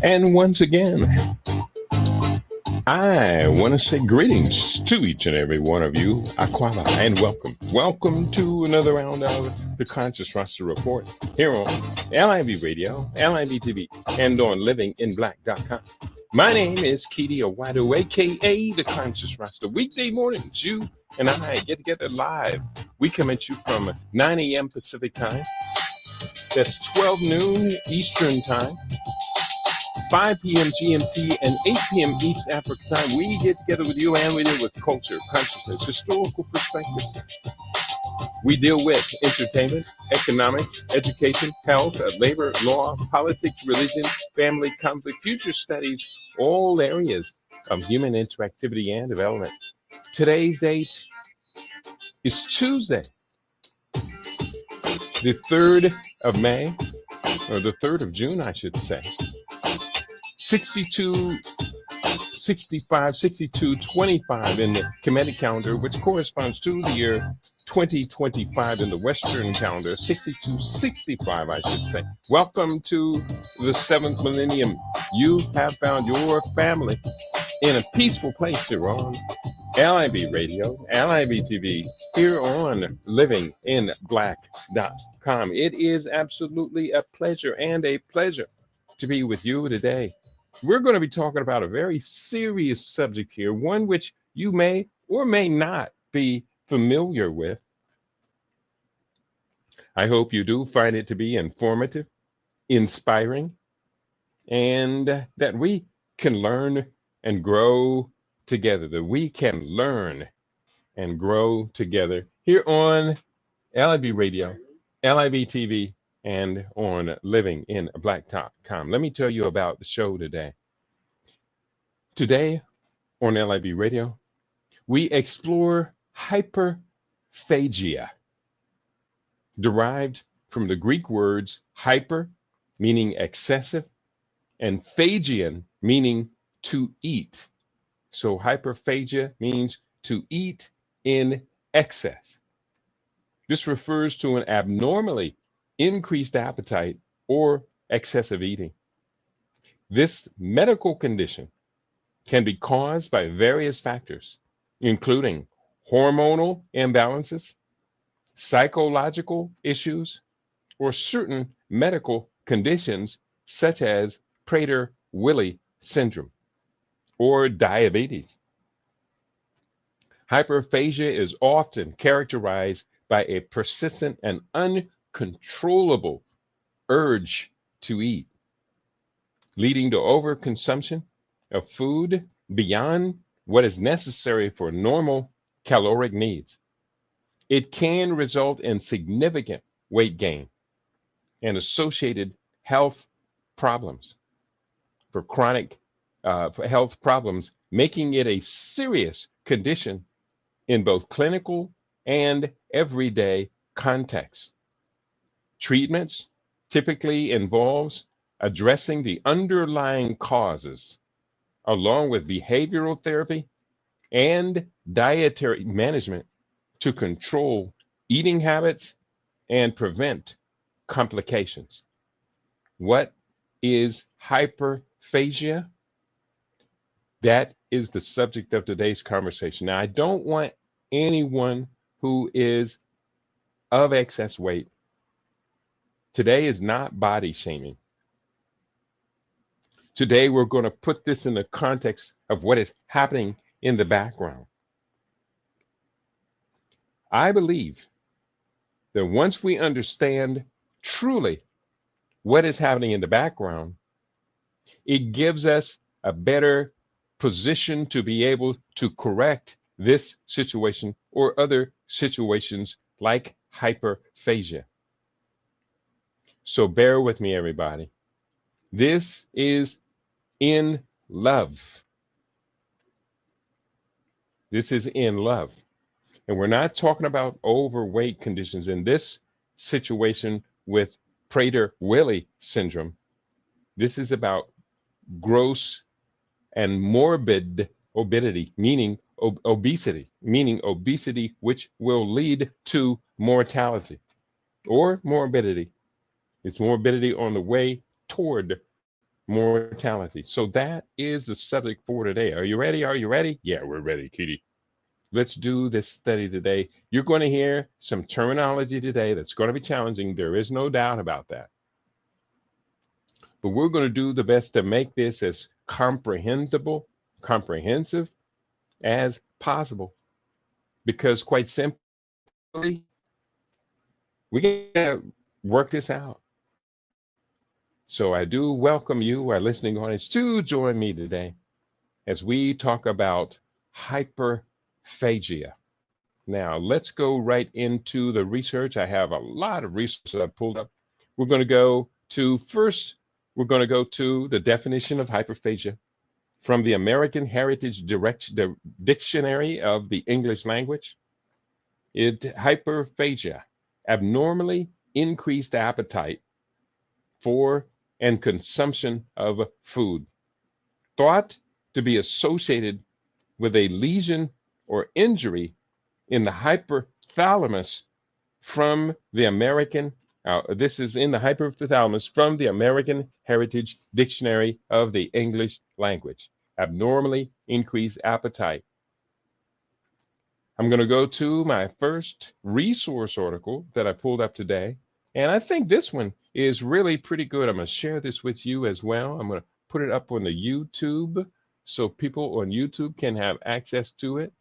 And once again, I want to say greetings to each and every one of you, Aquala, and welcome. Welcome to another round of the Conscious Roster Report here on LIV Radio, LIV TV, and on livinginblack.com. My name is Keedy Awadu, aka the Conscious Roster. Weekday mornings, you and I get together live. We come at you from 9 a.m. Pacific time. That's 12 noon Eastern time. 5 p.m. GMT and 8 p.m. East Africa time. We get together with you and we deal with culture, consciousness, historical perspective. We deal with entertainment, economics, education, health, labor, law, politics, religion, family, conflict, future studies, all areas of human interactivity and development. Today's date is Tuesday, the 3rd of May, or the 3rd of June, I should say. 62, 65, 62, 25 in the Kemetic calendar, which corresponds to the year 2025 in the Western calendar, 62, 65, I should say. Welcome to the 7th millennium. You have found your family in a peaceful place here on LIV Radio, LIV TV, here on livinginblack.com. It is absolutely a pleasure to be with you today. We're going to be talking about a very serious subject here, one which you may or may not be familiar with. I hope you do find it to be informative, inspiring, and that we can learn and grow together, that we can learn and grow together here on LIV Radio, LIV TV, and on livinginblack.com. Let me tell you about the show today. Today on LIV Radio, we explore hyperphagia, derived from the Greek words hyper, meaning excessive, and phagian, meaning to eat. So hyperphagia means to eat in excess. This refers to an abnormally increased appetite or excessive eating. This medical condition can be caused by various factors, including hormonal imbalances, psychological issues, or certain medical conditions such as Prader-Willi syndrome or diabetes. Hyperphagia is often characterized by a persistent and uncontrollable urge to eat, leading to overconsumption of food beyond what is necessary for normal caloric needs. It can result in significant weight gain and associated health problems, for health problems, making it a serious condition in both clinical and everyday contexts. Treatments typically involves addressing the underlying causes, along with behavioral therapy and dietary management to control eating habits and prevent complications. What is hyperphagia? That is the subject of today's conversation. Now, I don't want anyone who is of excess weight. Today is not body shaming. Today, we're going to put this in the context of what is happening in the background. I believe that once we understand truly what is happening in the background, it gives us a better position to be able to correct this situation or other situations like hyperphagia. So bear with me, everybody. This is in love. This is in love. And we're not talking about overweight conditions in this situation with Prader-Willi syndrome. This is about gross and morbid obesity, meaning obesity, which will lead to mortality or morbidity. It's morbidity on the way toward mortality. So that is the subject for today. Are you ready? Are you ready? Yeah, we're ready, Kitty. Let's do this study today. You're going to hear some terminology today that's going to be challenging. There is no doubt about that. But we're going to do the best to make this as comprehensive as possible. Because quite simply, we got to work this out. So I do welcome you, our listening audience, to join me today as we talk about hyperphagia. Now, let's go right into the research. I have a lot of research I pulled up. We're going to go to first, we're going to go to the definition of hyperphagia from the American Heritage Dictionary of the English Language. Hyperphagia, abnormally increased appetite for and consumption of food, thought to be associated with a lesion or injury in the hypothalamus from the American, this is in the hypothalamus from the American Heritage Dictionary of the English Language. Abnormally increased appetite. I'm going to go to my first resource article that I pulled up today. And I think this one is really pretty good. I'm going to share this with you as well. I'm going to put it up on the YouTube so people on YouTube can have access to it.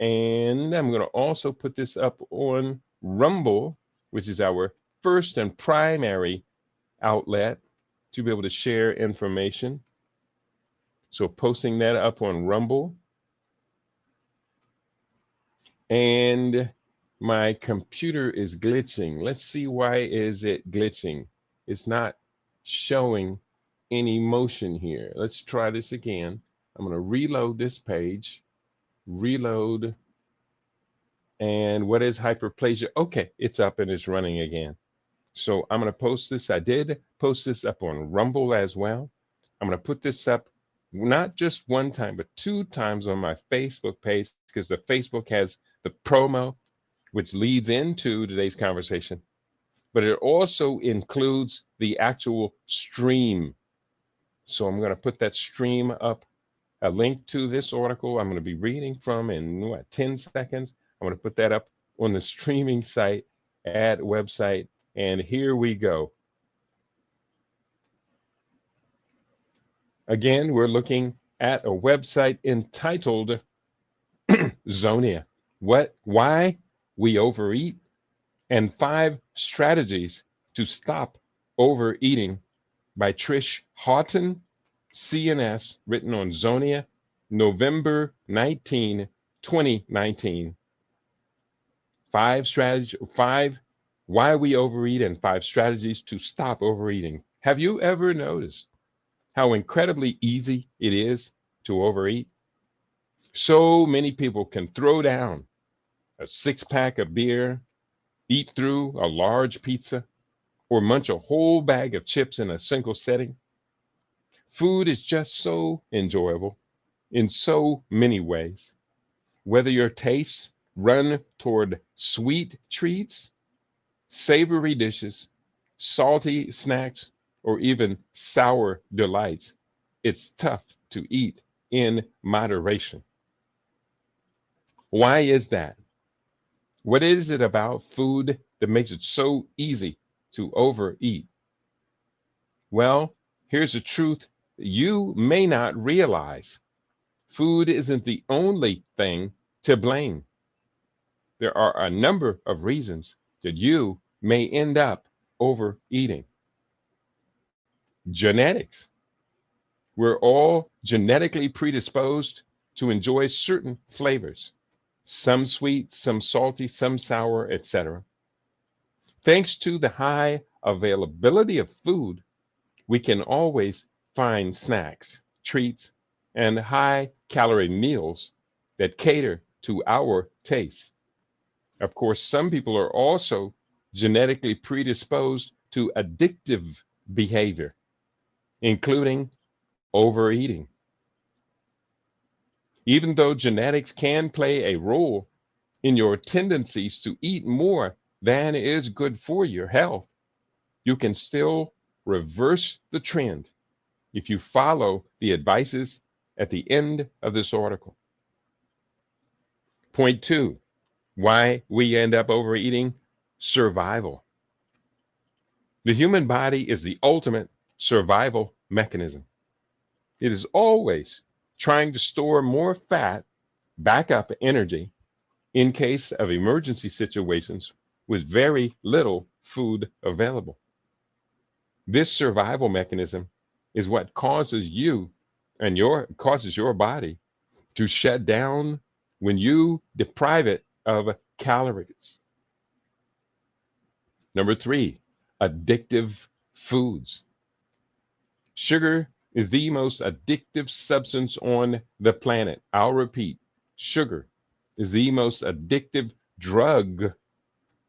And I'm going to also put this up on Rumble, which is our first and primary outlet to be able to share information. So posting that up on Rumble. And my computer is glitching. Let's see, why is it glitching? It's not showing any motion here. Let's try this again. I'm going to reload this page. Reload. And what is hyperplasia? Okay, it's up and it's running again. So I'm going to post this. I did post this up on Rumble as well. I'm going to put this up not just one time, but 2 times on my Facebook page, because the Facebook has the promo, which leads into today's conversation, but it also includes the actual stream. So I'm going to put that stream up, a link to this article I'm going to be reading from in 10 seconds. I'm going to put that up on the streaming site at website. And here we go. Again, we're looking at a website entitled Zonia. Why we overeat, and 5 strategies to stop overeating by Trish Houghton, CNS, written on Zonia, November 19, 2019. 5 why we overeat and 5 strategies to stop overeating. Have you ever noticed how incredibly easy it is to overeat? So many people can throw down a 6-pack of beer, eat through a large pizza, or munch a whole bag of chips in a single setting. Food is just so enjoyable in so many ways. Whether your tastes run toward sweet treats, savory dishes, salty snacks, or even sour delights, it's tough to eat in moderation. Why is that? What is it about food that makes it so easy to overeat? Well, here's the truth you may not realize. Food isn't the only thing to blame. There are a number of reasons that you may end up overeating. Genetics. We're all genetically predisposed to enjoy certain flavors, some sweet, some salty, some sour, etc. Thanks to the high availability of food, we can always find snacks, treats, and high-calorie meals that cater to our tastes. Of course, some people are also genetically predisposed to addictive behavior, including overeating. Even though genetics can play a role in your tendencies to eat more than is good for your health, you can still reverse the trend if you follow the advices at the end of this article. Point two, why we end up overeating: survival. The human body is the ultimate survival mechanism. It is always trying to store more fat, backup energy, in case of emergency situations with very little food available. This survival mechanism is what causes your body to shut down when you deprive it of calories. Number three, addictive foods. Sugar is the most addictive substance on the planet. I'll repeat, sugar is the most addictive drug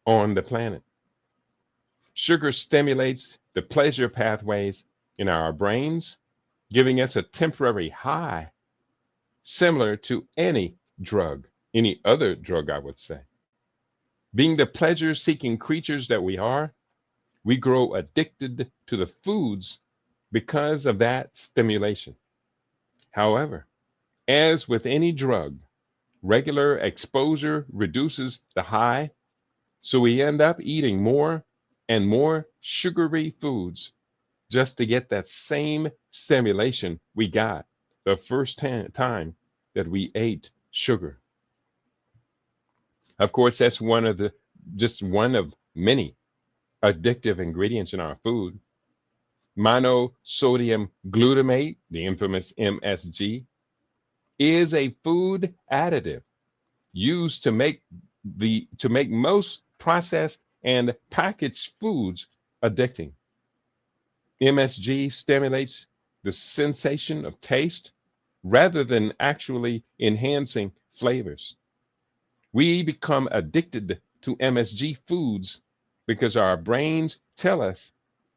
on the planet. Sugar stimulates the pleasure pathways in our brains, giving us a temporary high, similar to any other drug, I would say. Being the pleasure-seeking creatures that we are, we grow addicted to the foods because of that stimulation. However, as with any drug, regular exposure reduces the high, so we end up eating more and more sugary foods just to get that same stimulation we got the first time that we ate sugar. Of course, that's just one of many addictive ingredients in our food. Monosodium glutamate, the infamous MSG, is a food additive used to make most processed and packaged foods addicting. MSG stimulates the sensation of taste rather than actually enhancing flavors. We become addicted to MSG foods because our brains tell us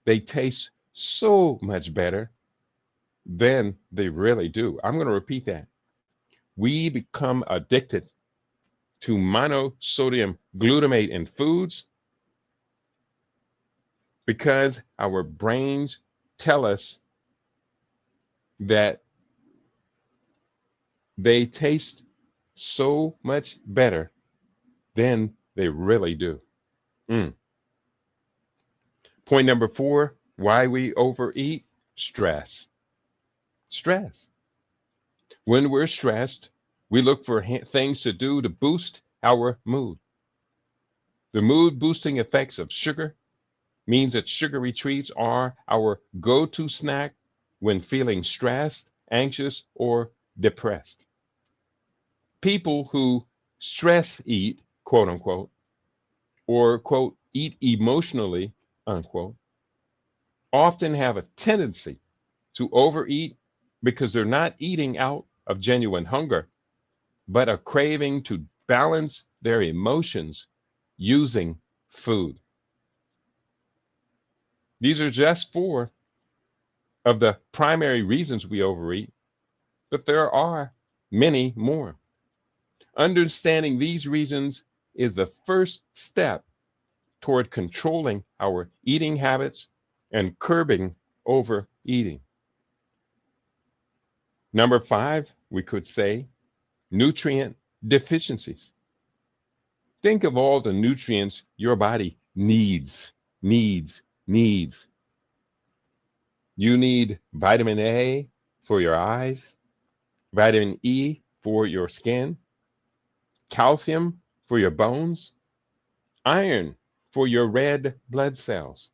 they taste so much better than they really do. I'm going to repeat that. We become addicted to monosodium glutamate in foods because our brains tell us that they taste so much better than they really do. Point number four, why we overeat: stress. Stress. When we're stressed, we look for things to do to boost our mood. The mood boosting effects of sugar means that sugary treats are our go-to snack when feeling stressed, anxious, or depressed. People who stress eat, quote unquote, or quote, eat emotionally, unquote, often have a tendency to overeat because they're not eating out of genuine hunger, but a craving to balance their emotions using food. These are just four of the primary reasons we overeat, but there are many more. Understanding these reasons is the first step toward controlling our eating habits and curbing overeating. Number five, we could say, nutrient deficiencies. Think of all the nutrients your body needs. You need vitamin A for your eyes, vitamin E for your skin, calcium for your bones, iron for your red blood cells,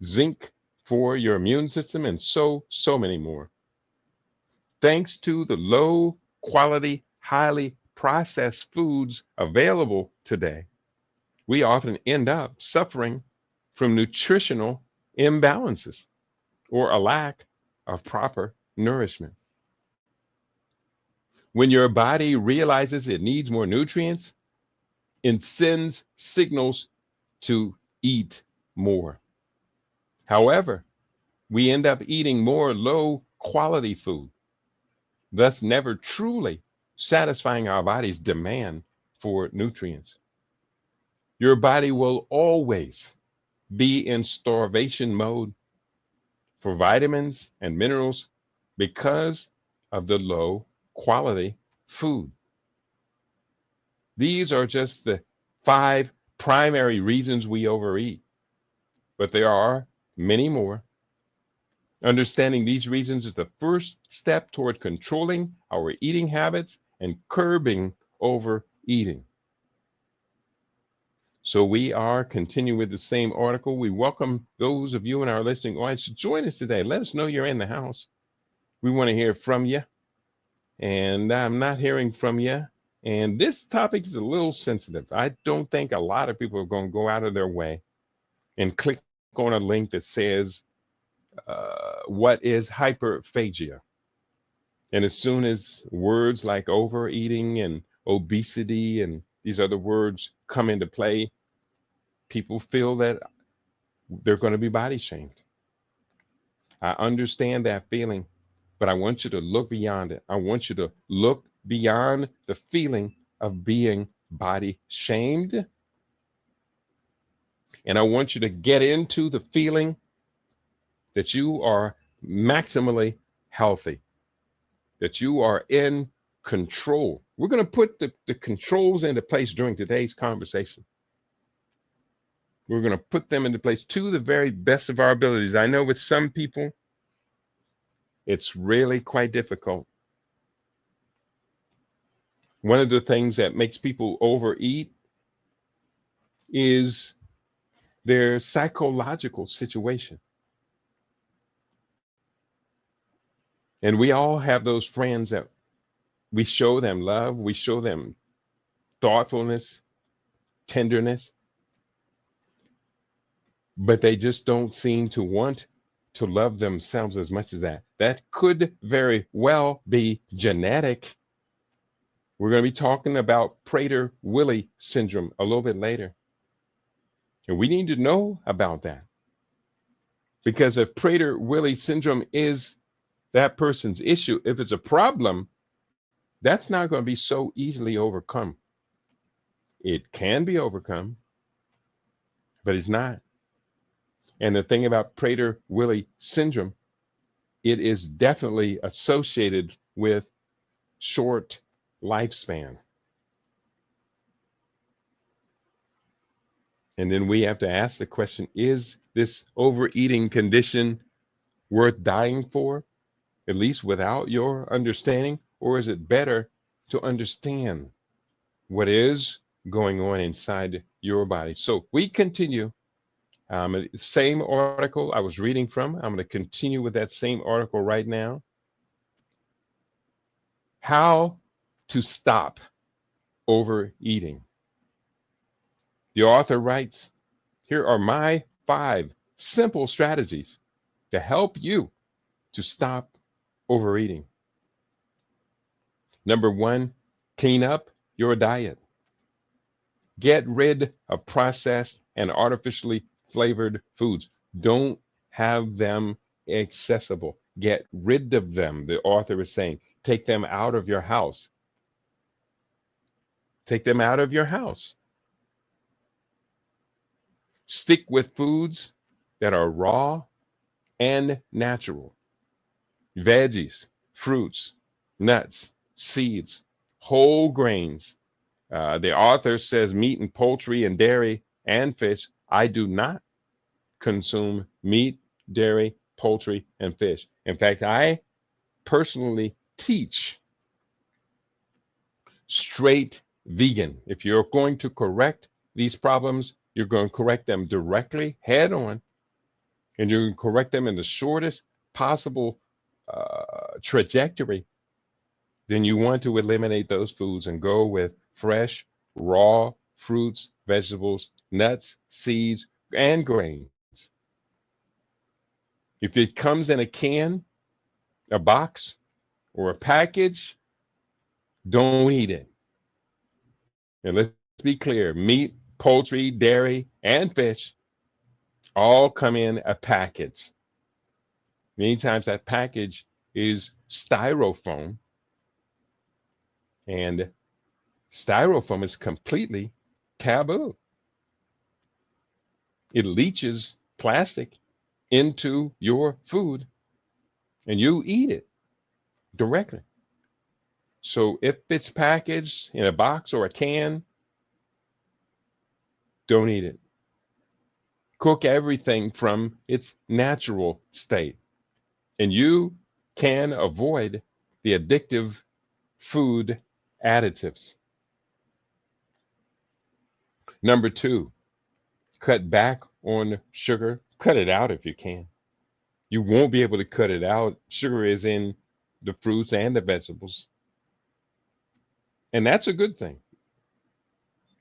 zinc for your immune system, and so many more. Thanks to the low quality, highly processed foods available today, we often end up suffering from nutritional imbalances or a lack of proper nourishment. When your body realizes it needs more nutrients, it sends signals to eat more. However, we end up eating more low quality food, thus never truly satisfying our body's demand for nutrients. Your body will always be in starvation mode for vitamins and minerals because of the low quality food. These are just the 5 primary reasons we overeat, but there are many more. Understanding these reasons is the first step toward controlling our eating habits and curbing overeating. So we are continuing with the same article. We welcome those of you in our listening audience to join us today. Let us know you're in the house. We want to hear from you, and I'm not hearing from you. And this topic is a little sensitive. I don't think a lot of people are going to go out of their way and click on a link that says, what is hyperphagia? And as soon as words like overeating and obesity and these other words come into play, people feel that they're going to be body shamed. I understand that feeling, but I want you to look beyond it. I want you to look beyond the feeling of being body shamed. And I want you to get into the feeling that you are maximally healthy, that you are in control. We're going to put the controls into place during today's conversation. We're going to put them into place to the very best of our abilities. I know with some people, it's really quite difficult. One of the things that makes people overeat is their psychological situation. And we all have those friends that we show them love, we show them thoughtfulness, tenderness, but they just don't seem to want to love themselves as much as that. That could very well be genetic. We're going to be talking about Prader-Willi syndrome a little bit later. And we need to know about that. Because if Prader-Willi syndrome is that person's issue, if it's a problem, that's not going to be so easily overcome. It can be overcome, but it's not. And the thing about Prader-Willi syndrome, it is definitely associated with short lifespan. And then we have to ask the question, is this overeating condition worth dying for, at least without your understanding? Or is it better to understand what is going on inside your body? So we continue. Same article I was reading from. I'm going to continue with that same article right now. How to stop overeating. The author writes, here are my 5 simple strategies to help you to stop overeating. Number 1, clean up your diet. Get rid of processed and artificially flavored foods. Don't have them accessible. Get rid of them, the author is saying. Take them out of your house. Take them out of your house. Stick with foods that are raw and natural. Veggies, fruits, nuts, seeds, whole grains. The author says meat and poultry and dairy and fish. I do not consume meat, dairy, poultry, and fish. In fact, I personally teach straight vegan. If you're going to correct these problems, you're going to correct them directly, head on, and you're going to correct them in the shortest possible trajectory. Then you want to eliminate those foods and go with fresh, raw fruits, vegetables, nuts, seeds, and grains. If it comes in a can, a box, or a package, don't eat it. And let's be clear, meat, poultry, dairy, and fish all come in a package. Many times that package is styrofoam, and styrofoam is completely taboo. It leaches plastic into your food and you eat it directly. So if it's packaged in a box or a can, don't eat it. Cook everything from its natural state, and you can avoid the addictive food additives. Number two, cut back on sugar. Cut it out if you can. You won't be able to cut it out. Sugar is in the fruits and the vegetables, and that's a good thing.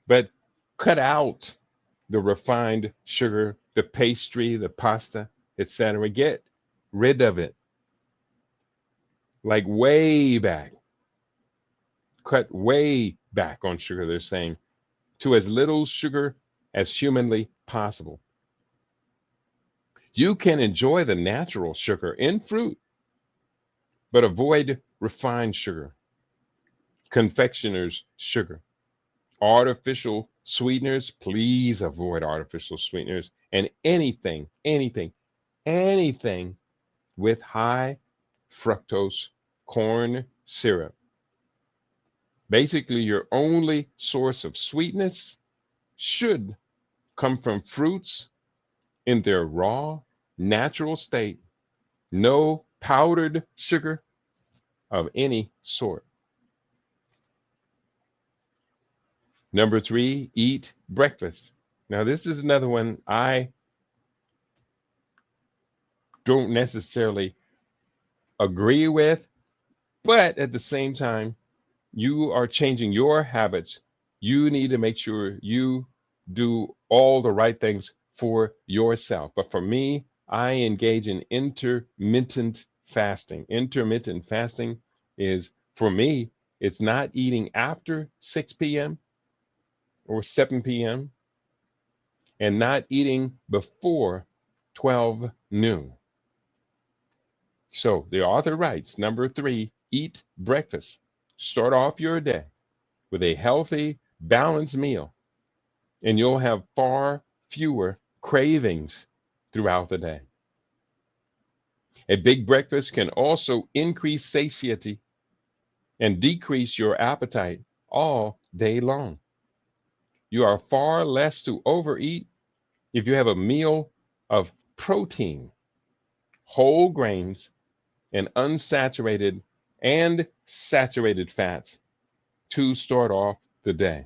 But cut out the refined sugar, the pastry, the pasta, etc. Get rid of it. Like way back. Cut way back on sugar, they're saying, to as little sugar as humanly possible. You can enjoy the natural sugar in fruit, but avoid refined sugar, confectioner's sugar, artificial sweeteners. Please avoid artificial sweeteners and anything with high fructose corn syrup. Basically, your only source of sweetness should come from fruits in their raw, natural state. No powdered sugar of any sort. Number three, eat breakfast. Now, this is another one I don't necessarily agree with, but at the same time, you are changing your habits. You need to make sure you do all the right things for yourself. But for me, I engage in intermittent fasting. Intermittent fasting is, for me, it's not eating after 6 p.m. or 7 p.m. and not eating before 12 noon. So the author writes, number three, eat breakfast. Start off your day with a healthy, balanced meal, and you'll have far fewer cravings throughout the day. A big breakfast can also increase satiety and decrease your appetite all day long. You are far less to overeat if you have a meal of protein, whole grains, and unsaturated and saturated fats to start off the day.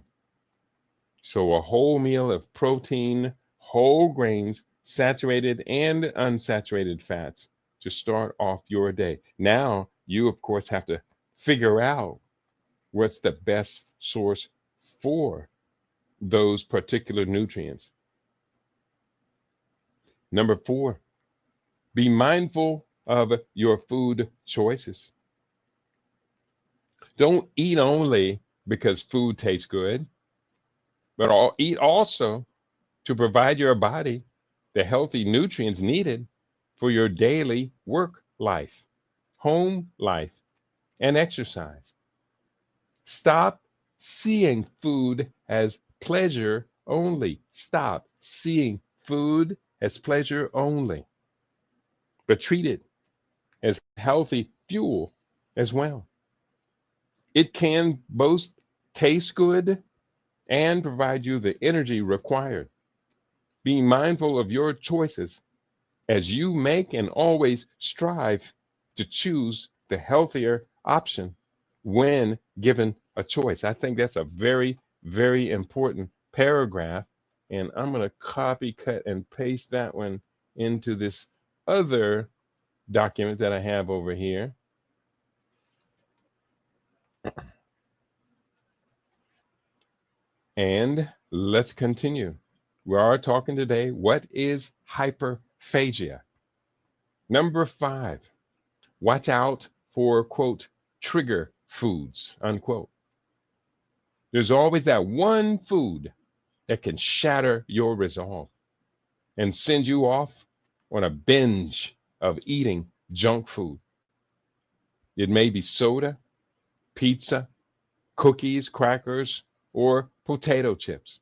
So a whole meal of protein, whole grains, saturated and unsaturated fats to start off your day. Now, you, of course, have to figure out what's the best source for those particular nutrients. Number four, be mindful of your food choices. Don't eat only because food tastes good, but eat also to provide your body the healthy nutrients needed for your daily work life, home life, and exercise. Stop seeing food as pleasure only. Stop seeing food as pleasure only, but treat it as healthy fuel as well. It can both taste good and provide you the energy required. Be mindful of your choices as you make and always strive to choose the healthier option when given a choice. I think that's a very important paragraph. And I'm going to copy, cut, and paste that one into this other document that I have over here. And let's continue. We are talking today, what is hyperphagia? Number five, watch out for, quote, trigger foods, unquote. There's always that one food that can shatter your resolve and send you off on a binge of eating junk food. It may be soda, pizza, cookies, crackers, or potato chips.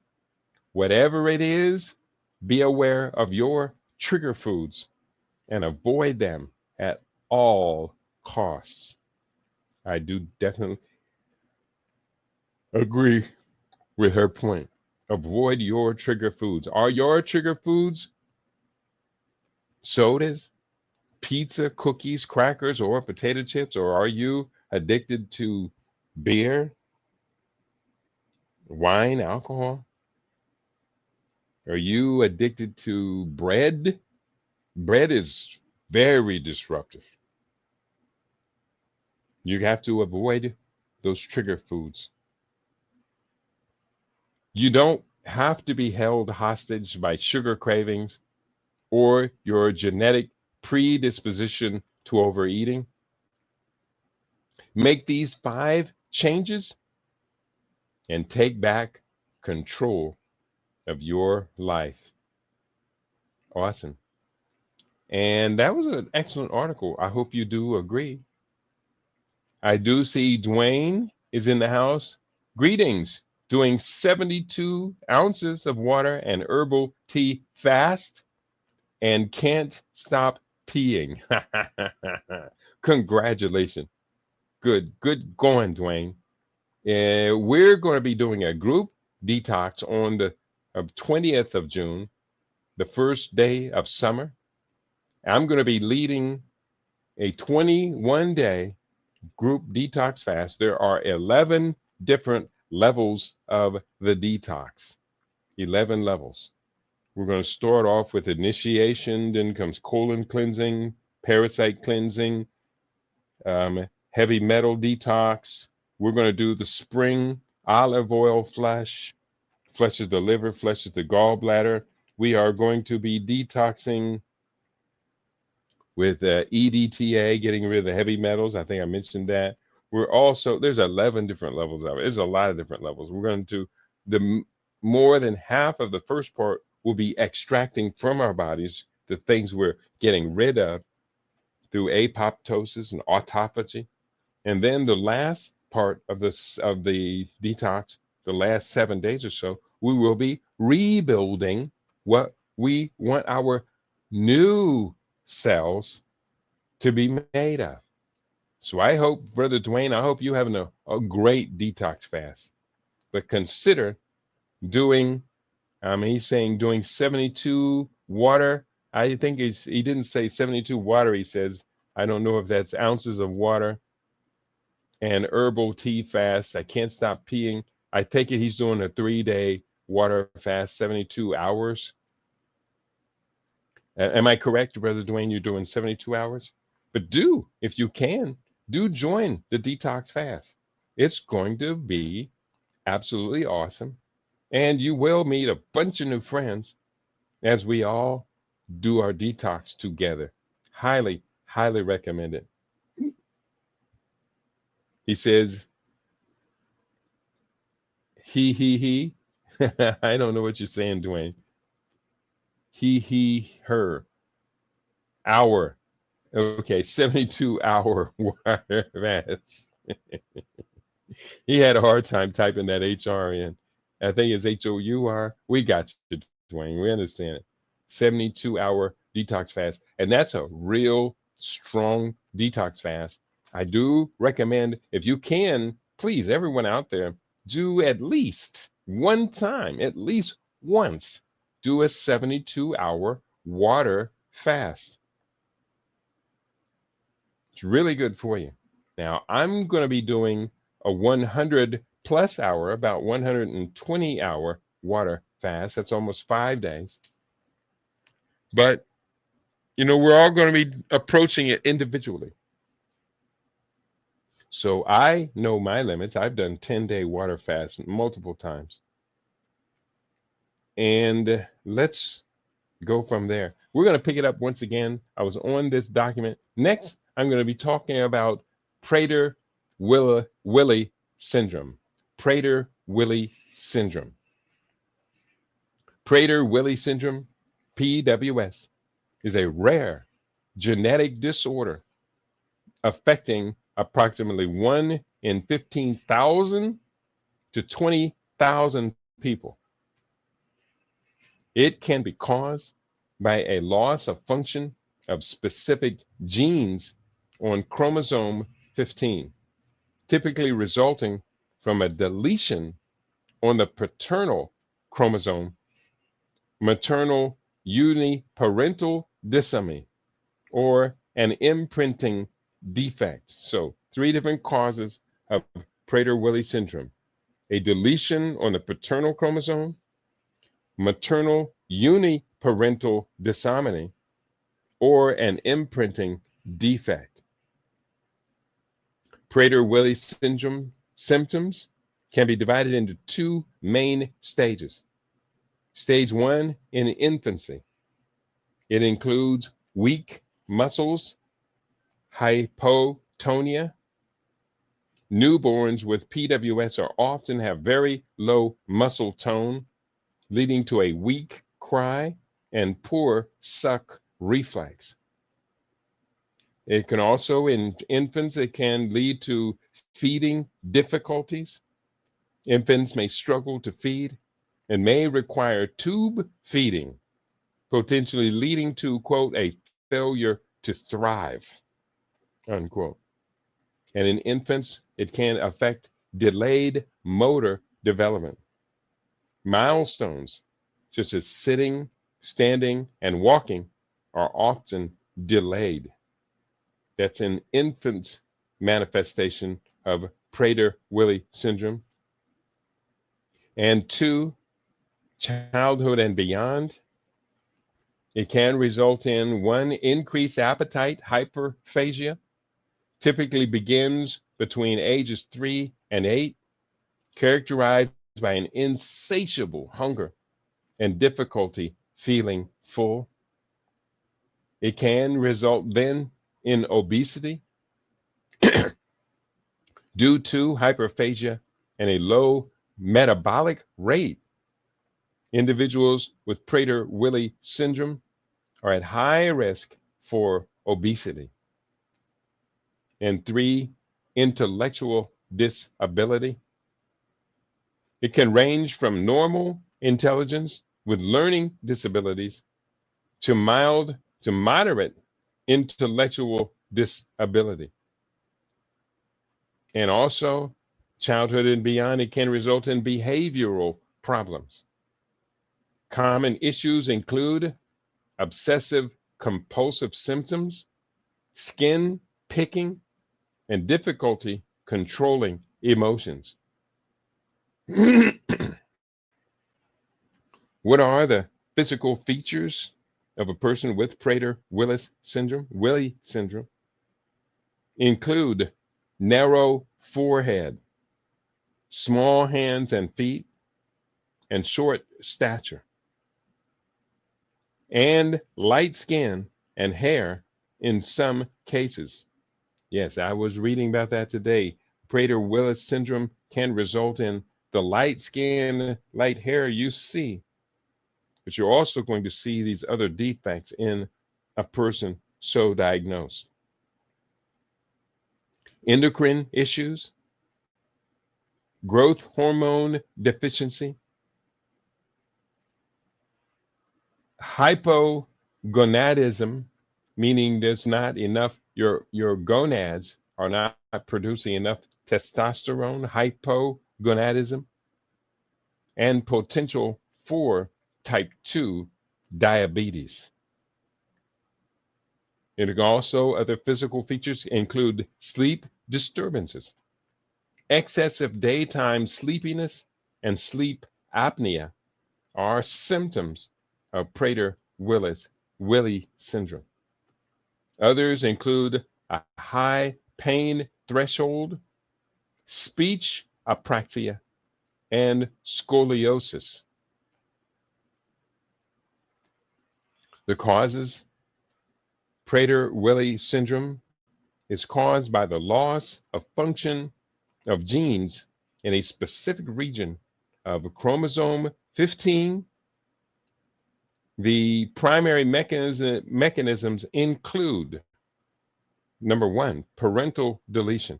Whatever it is, be aware of your trigger foods and avoid them at all costs. I do definitely agree with her point. Avoid your trigger foods. Are your trigger foods sodas, pizza, cookies, crackers, or potato chips? Or are you addicted to beer, wine, alcohol? Are you addicted to bread? Bread is very disruptive. You have to avoid those trigger foods. You don't have to be held hostage by sugar cravings or your genetic predisposition to overeating. Make these 5 changes and take back control of your life. Awesome. And that was an excellent article. I hope you do agree. I do see Dwayne is in the house. Greetings. Doing 72 ounces of water and herbal tea fast and can't stop peeing. Congratulations. Good going, Dwayne. We're going to be doing a group detox on the 20th of June, the first day of summer. I'm going to be leading a 21-day group detox fast. There are 11 different levels of the detox. 11 levels. We're going to start off with initiation, then comes colon cleansing, parasite cleansing, heavy metal detox. We're going to do the spring olive oil flush. Flushes the liver, flushes the gallbladder. We are going to be detoxing with EDTA, getting rid of the heavy metals. I think I mentioned that. We're also, there's 11 different levels of it. There's a lot of different levels. We're going to, more than half of the first part will be extracting from our bodies the things we're getting rid of through apoptosis and autophagy. And then the last part of this of the detox, the last 7 days or so, we will be rebuilding what we want our new cells to be made of. So I hope, Brother Dwayne, I hope you're having a great detox fast. But consider doing, he's saying doing 72 water. I think he didn't say 72 water. He says, I don't know if that's ounces of water and herbal tea fast. I can't stop peeing. I take it he's doing a 3-day water fast, 72 hours. Am I correct, Brother Dwayne? You're doing 72 hours? But if you can, join the detox fast. It's going to be absolutely awesome. And you will meet a bunch of new friends as we all do our detox together. Highly, highly recommend it. He says, he. I don't know what you're saying, Dwayne. He, her. Hour. Okay, 72-hour water fast. He had a hard time typing that HR in. I think it's HOUR. We got you, Dwayne. We understand it. 72-hour detox fast. And that's a real strong detox fast. I do recommend, if you can, please, everyone out there, do at least one time, at least once, do a 72-hour water fast. It's really good for you. Now, I'm going to be doing a 100 plus hour, about 120-hour water fast. That's almost 5 days. But, we're all going to be approaching it individually. So I know my limits. I've done 10-day water fast multiple times. And let's go from there. We're going to pick it up once again. I was on this document. Next, I'm going to be talking about Prader-Willi syndrome. Prader-Willi syndrome. Prader-Willi syndrome, PWS, is a rare genetic disorder affecting approximately 1 in 15,000 to 20,000 people. It can be caused by a loss of function of specific genes on chromosome 15, typically resulting from a deletion on the paternal chromosome, maternal uniparental disomy, or an imprinting defect. So, three different causes of Prader-Willi syndrome: a deletion on the paternal chromosome, maternal uniparental disharmony, or an imprinting defect. Prader-Willi syndrome symptoms can be divided into two main stages. Stage 1 in infancy. It includes weak muscles, hypotonia. Newborns with PWS are often have very low muscle tone, leading to a weak cry and poor suck reflex. It can also, in infants, it can lead to feeding difficulties. Infants may struggle to feed and may require tube feeding, potentially leading to, quote, a failure to thrive, unquote. And in infants, it can affect delayed motor development. Milestones such as sitting, standing, and walking are often delayed. That's an infant's manifestation of Prader-Willi syndrome. And 2, childhood and beyond, it can result in 1, increased appetite, hyperphagia, typically begins between ages 3 and 8, characterized by an insatiable hunger and difficulty feeling full. It can result then in obesity due to hyperphagia and a low metabolic rate. Individuals with Prader-Willi syndrome are at high risk for obesity. And 3, intellectual disability. It can range from normal intelligence with learning disabilities to mild to moderate intellectual disability. And also, childhood and beyond, it can result in behavioral problems. Common issues include obsessive compulsive symptoms, skin picking, and difficulty controlling emotions. What are the physical features of a person with Prader-Willi syndrome? Include narrow forehead, small hands and feet, and short stature, and light skin and hair in some cases. Yes, I was reading about that today. Prader-Willi syndrome can result in the light skin, light hair you see, but you're also going to see these other defects in a person so diagnosed. Endocrine issues, growth hormone deficiency, hypogonadism, meaning there's not enough, your gonads are not producing enough testosterone, hypogonadism, and potential for type 2 diabetes. And also other physical features include sleep disturbances, excessive daytime sleepiness, and sleep apnea are symptoms of Prader-Willi syndrome. Others include a high pain threshold, speech apraxia, and scoliosis. The causes: Prader-Willi syndrome is caused by the loss of function of genes in a specific region of chromosome 15. The primary mechanisms include, number 1, parental deletion.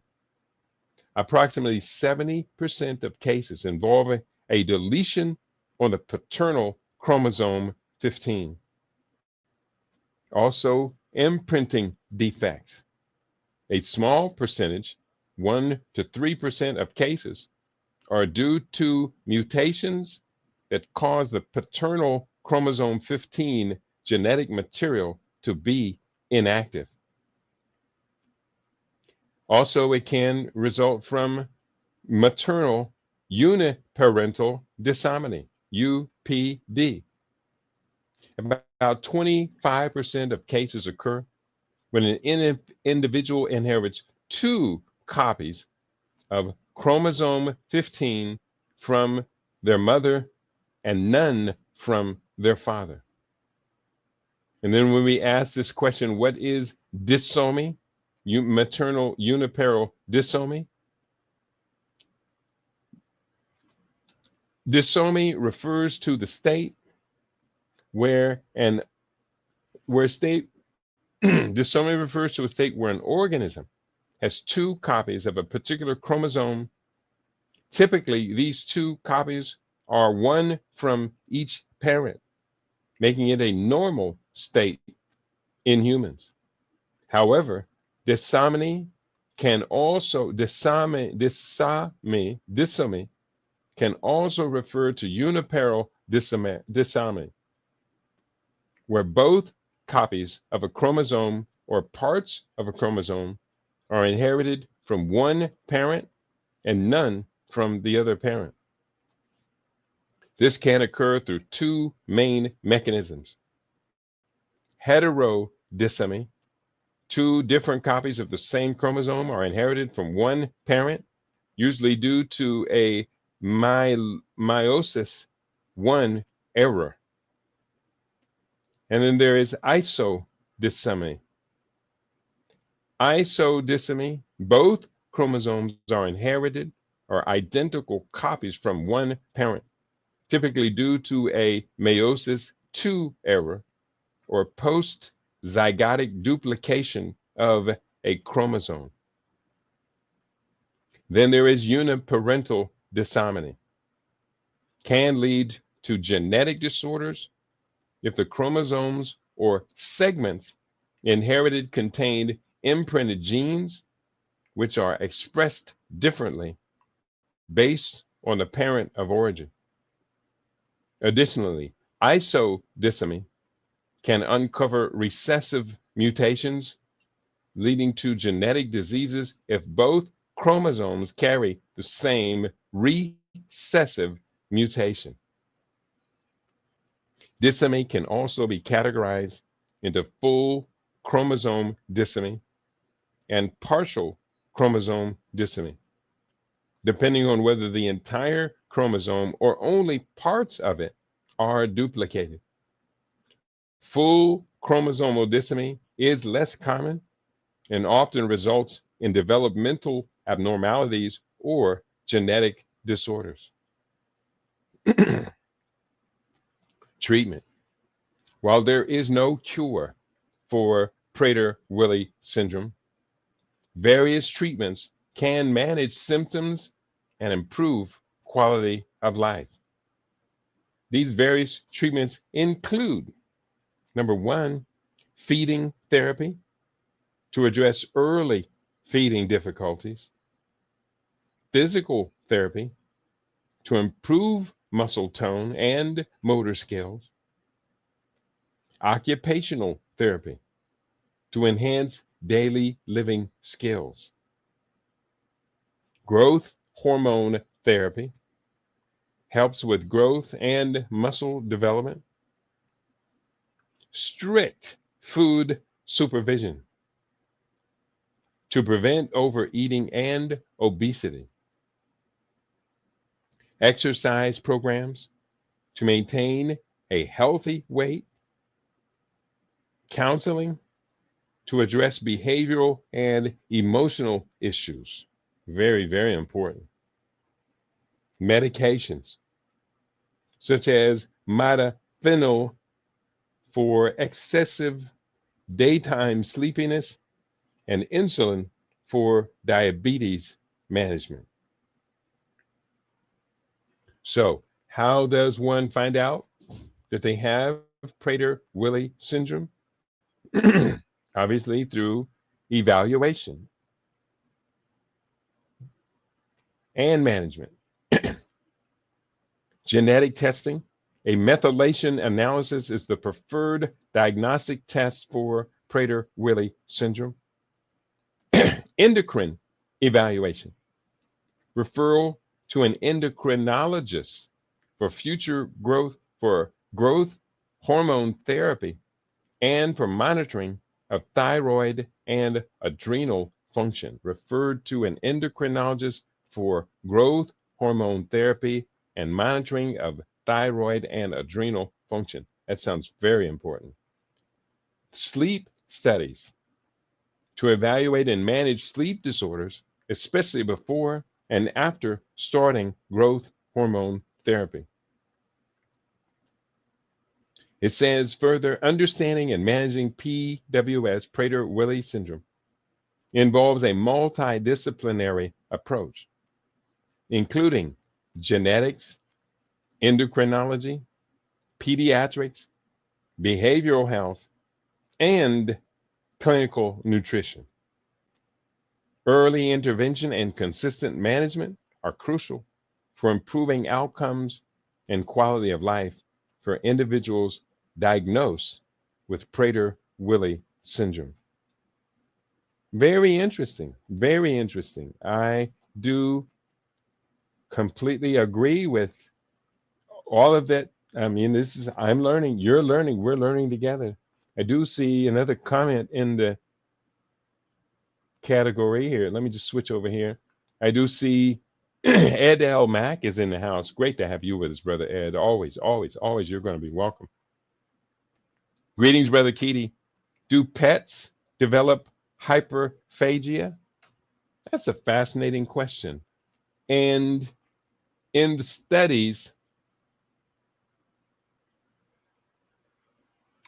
Approximately 70% of cases involving a deletion on the paternal chromosome 15. Also, imprinting defects. A small percentage, 1 to 3% of cases, are due to mutations that cause the paternal chromosome 15 genetic material to be inactive. Also, it can result from maternal uniparental disharmony, UPD. About 25% of cases occur when an individual inherits two copies of chromosome 15 from their mother and none from their father. And then when we ask this question, what is disomy, maternal uniparental disomy? Disomy refers to the state where disomy refers to a state where an organism has two copies of a particular chromosome. Typically, these two copies are one from each parent, making it a normal state in humans. However, disomy can also disomy can also refer to uniparental disomy, where both copies of a chromosome or parts of a chromosome are inherited from one parent and none from the other parent. This can occur through two main mechanisms. Heterodisomy, two different copies of the same chromosome are inherited from one parent, usually due to a meiosis 1 error. And then there is isodisomy. Isodisomy, both chromosomes are inherited or identical copies from one parent, typically due to a meiosis 2 error or post-zygotic duplication of a chromosome. Then there is uniparental disharmony. Can lead to genetic disorders if the chromosomes or segments inherited contained imprinted genes which are expressed differently based on the parent of origin. Additionally, isodisomy can uncover recessive mutations leading to genetic diseases if both chromosomes carry the same recessive mutation. Disomy can also be categorized into full chromosome disomy and partial chromosome disomy, depending on whether the entire chromosome or only parts of it are duplicated. Full chromosomal disomy is less common and often results in developmental abnormalities or genetic disorders. Treatment. While there is no cure for Prader-Willi syndrome, various treatments can manage symptoms and improve quality of life. These various treatments include, number one, feeding therapy to address early feeding difficulties, physical therapy to improve muscle tone and motor skills, occupational therapy to enhance daily living skills, growth hormone therapy helps with growth and muscle development, strict food supervision to prevent overeating and obesity, exercise programs to maintain a healthy weight, counseling to address behavioral and emotional issues. Very, very important. Medications such as modafinil for excessive daytime sleepiness and insulin for diabetes management. So, how does one find out that they have Prader-Willi syndrome? obviously through evaluation and management. Genetic testing. A methylation analysis is the preferred diagnostic test for Prader-Willi syndrome. Endocrine evaluation. Referral to an endocrinologist for future growth hormone therapy and for monitoring of thyroid and adrenal function. Referred to an endocrinologist for growth hormone therapy and monitoring of thyroid and adrenal function. That sounds very important. Sleep studies to evaluate and manage sleep disorders, especially before and after starting growth hormone therapy. It says further, understanding and managing PWS, Prader-Willi syndrome, involves a multidisciplinary approach, including genetics, endocrinology, pediatrics, behavioral health, and clinical nutrition. Early intervention and consistent management are crucial for improving outcomes and quality of life for individuals diagnosed with Prader-Willi syndrome. Very interesting. Very interesting. I do completely agree with all of it. I mean, I'm learning, you're learning, we're learning together. I do see another comment in the category here. Let me just switch over here. I do see Ed L. Mack is in the house. Great to have you with us, Brother Ed. Always, always, always, you're going to be welcome. Greetings, Brother Keaty. Do pets develop hyperphagia? That's a fascinating question. And in the studies,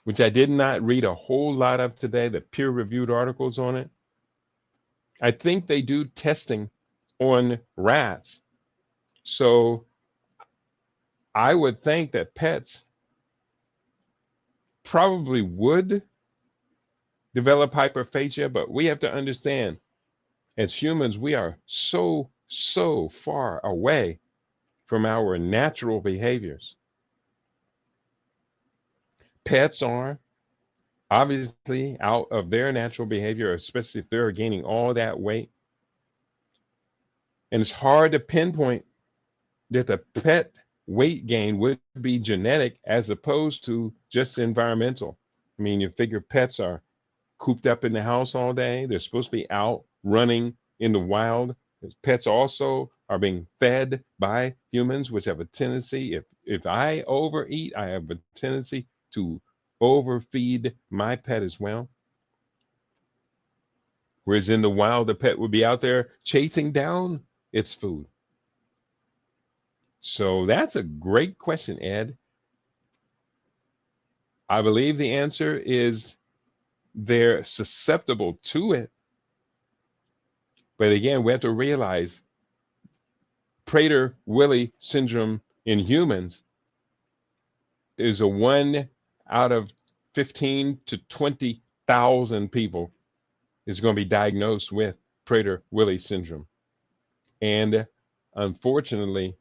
which I did not read a whole lot of today, the peer-reviewed articles on it, I think they do testing on rats. So I would think that pets probably would develop hyperphagia, but we have to understand, as humans, we are so far away from our natural behaviors. Pets are obviously out of their natural behavior, especially if they're gaining all that weight. And it's hard to pinpoint that the pet weight gain would be genetic as opposed to just environmental. I mean, you figure pets are cooped up in the house all day. They're supposed to be out running in the wild. Pets also are being fed by humans, which have a tendency, if I overeat, I have a tendency to overfeed my pet as well. Whereas in the wild, the pet would be out there chasing down its food. So that's a great question, Ed. I believe the answer is they're susceptible to it. But again, we have to realize Prader-Willi syndrome in humans is a 1 out of 15 to 20,000 people is going to be diagnosed with Prader-Willi syndrome. And unfortunately,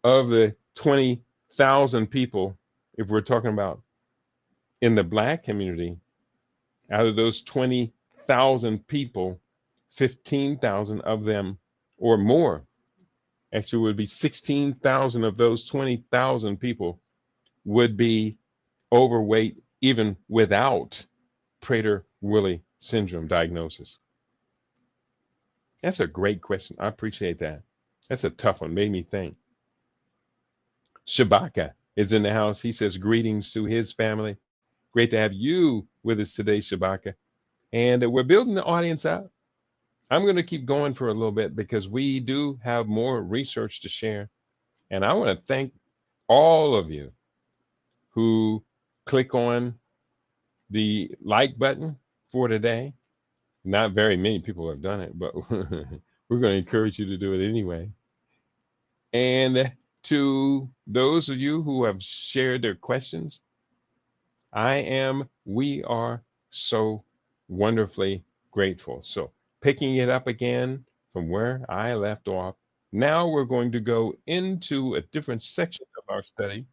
of the 20,000 people, if we're talking about in the Black community, out of those 20,000 people, 15,000 of them or more, actually would be 16,000 of those 20,000 people would be overweight even without Prader-Willi syndrome diagnosis. That's a great question. I appreciate that. That's a tough one. Made me think. Shabaka is in the house. He says greetings to his family. Great to have you with us today, Shabaka. And we're building the audience out. I'm going to keep going for a little bit because we do have more research to share. And I want to thank all of you who click on the like button for today. Not very many people have done it, but we're going to encourage you to do it anyway. And to those of you who have shared their questions, we are so wonderfully grateful. So, picking it up again from where I left off, now we're going to go into a different section of our study.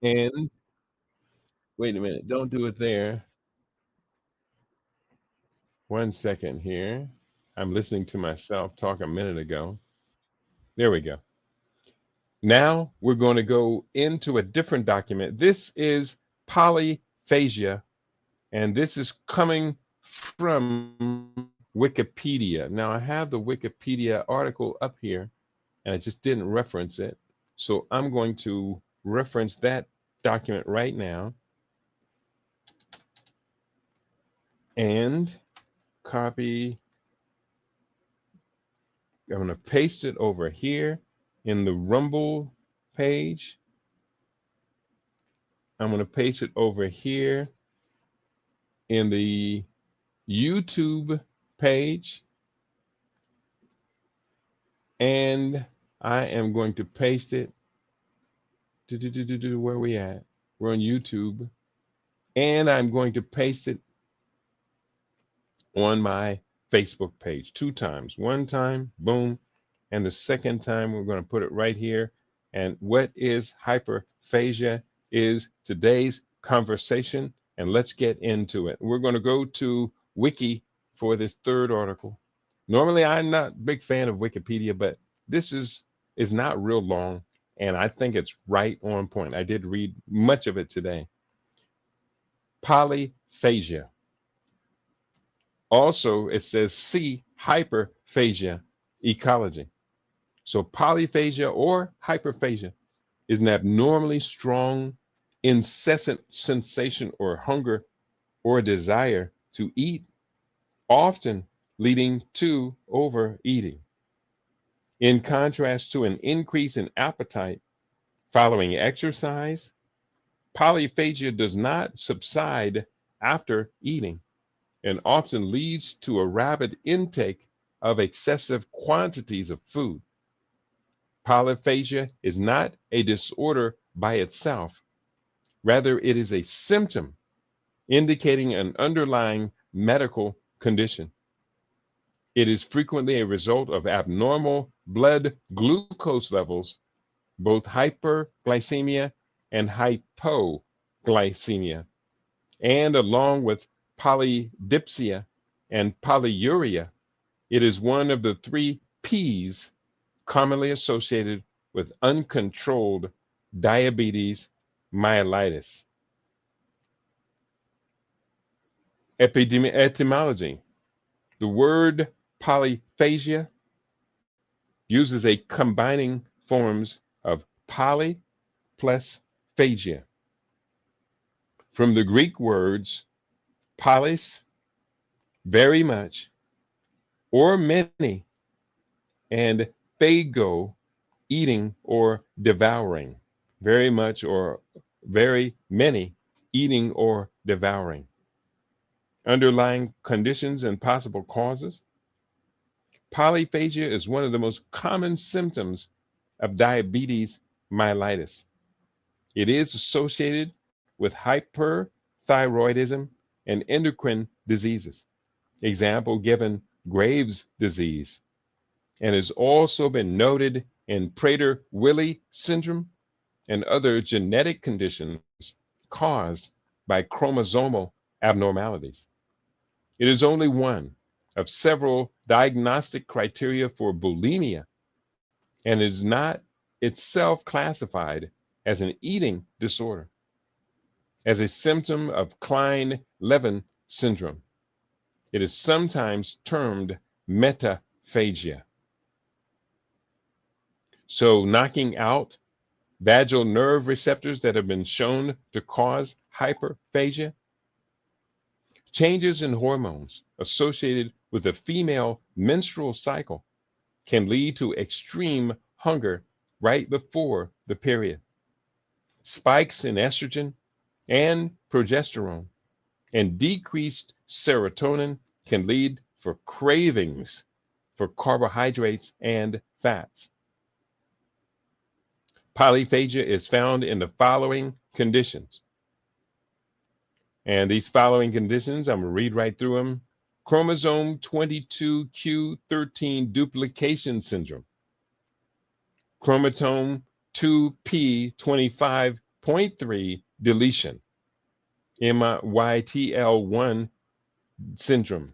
And wait a minute, don't do it there. One second here. I'm listening to myself talk a minute ago. There we go. Now we're going to go into a different document. This is polyphagia, and this is coming from Wikipedia. Now I have the Wikipedia article up here, and I just didn't reference it. So I'm going to reference that document right now and copy. I'm going to paste it over here in the Rumble page. I'm going to paste it over here in the YouTube page. And I am going to paste it. Where are we at? We're on YouTube. And I'm going to paste it on my Facebook page 2 times. One time, boom. And the second time, we're going to put it right here. And what is hyperphagia is today's conversation. And let's get into it. We're going to go to Wiki for this third article. Normally, I'm not a big fan of Wikipedia, but this is not real long. And I think it's right on point. I did read much of it today. Polyphagia. Also, it says C, hyperphagia ecology. So polyphagia or hyperphagia is an abnormally strong, incessant sensation or hunger or desire to eat, often leading to overeating. In contrast to an increase in appetite following exercise, polyphagia does not subside after eating and often leads to a rapid intake of excessive quantities of food. Polyphagia is not a disorder by itself. Rather, it is a symptom indicating an underlying medical condition. It is frequently a result of abnormal blood glucose levels, both hyperglycemia and hypoglycemia, and along with polydipsia and polyuria, it is one of the 3 P's commonly associated with uncontrolled diabetes mellitus. Etymology. The word polyphagia uses a combining forms of poly plus phagia. From the Greek words polis, very much, or many, and phago, eating or devouring, very much or very many, eating or devouring. Underlying conditions and possible causes. Polyphagia is one of the most common symptoms of diabetes mellitus. It is associated with hyperthyroidism and endocrine diseases. Example given Graves' disease, and has also been noted in Prader-Willi syndrome and other genetic conditions caused by chromosomal abnormalities. It is only one of several diagnostic criteria for bulimia and is not itself classified as an eating disorder, as a symptom of Klein-Levin syndrome. It is sometimes termed metaphagia. So knocking out vagal nerve receptors that have been shown to cause hyperphagia, changes in hormones associated with the female menstrual cycle can lead to extreme hunger right before the period. Spikes in estrogen and progesterone and decreased serotonin can lead for cravings for carbohydrates and fats. Polyphagia is found in the following conditions: And these following conditions, I'm going to read right through them. Chromosome 22q13 duplication syndrome, chromosome 2p25.3 deletion, MYTL1 syndrome,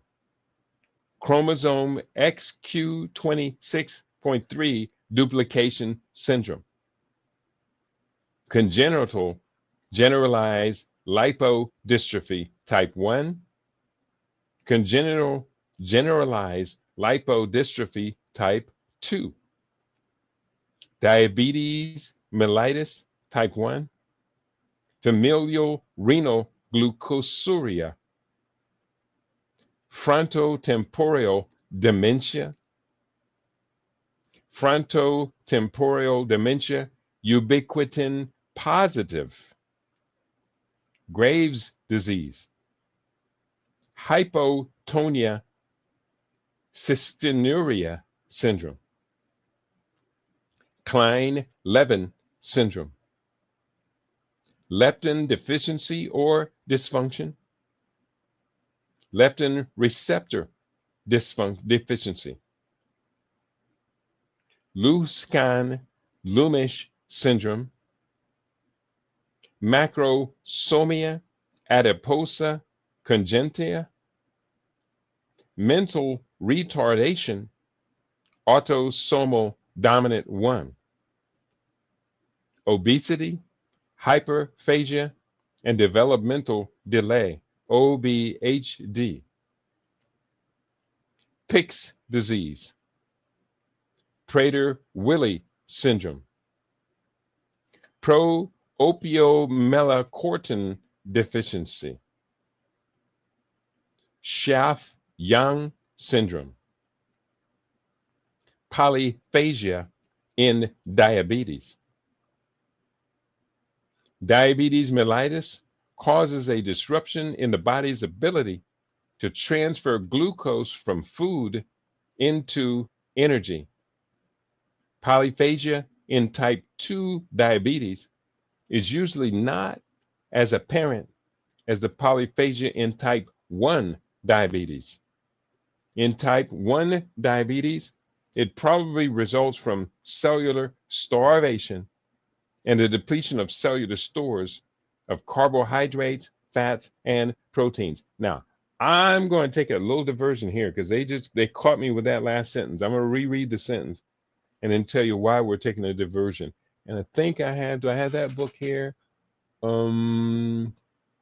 chromosome XQ26.3 duplication syndrome, congenital generalized lipodystrophy type 1, congenital generalized lipodystrophy type 2, diabetes mellitus type 1, familial renal glucosuria, frontotemporal dementia, ubiquitin positive, Graves' disease, hypotonia cystinuria syndrome, Klein-Levin syndrome, leptin deficiency or dysfunction, leptin receptor deficiency, Luskan-Lumish syndrome, macrosomia adiposa congenita, mental retardation, autosomal dominant 1, obesity, hyperphagia, and developmental delay, OBHD, Pick's disease, Prader-Willi syndrome, pro-opiomelanocortin deficiency, Schaff-Young syndrome, polyphagia in diabetes. Diabetes mellitus causes a disruption in the body's ability to transfer glucose from food into energy. Polyphagia in type 2 diabetes is usually not as apparent as the polyphagia in type 1 diabetes. In type 1 diabetes, it probably results from cellular starvation and the depletion of cellular stores of carbohydrates, fats, and proteins. Now, I'm going to take a little diversion here because they caught me with that last sentence. I'm going to reread the sentence and then tell you why we're taking a diversion. And I think do I have that book here? The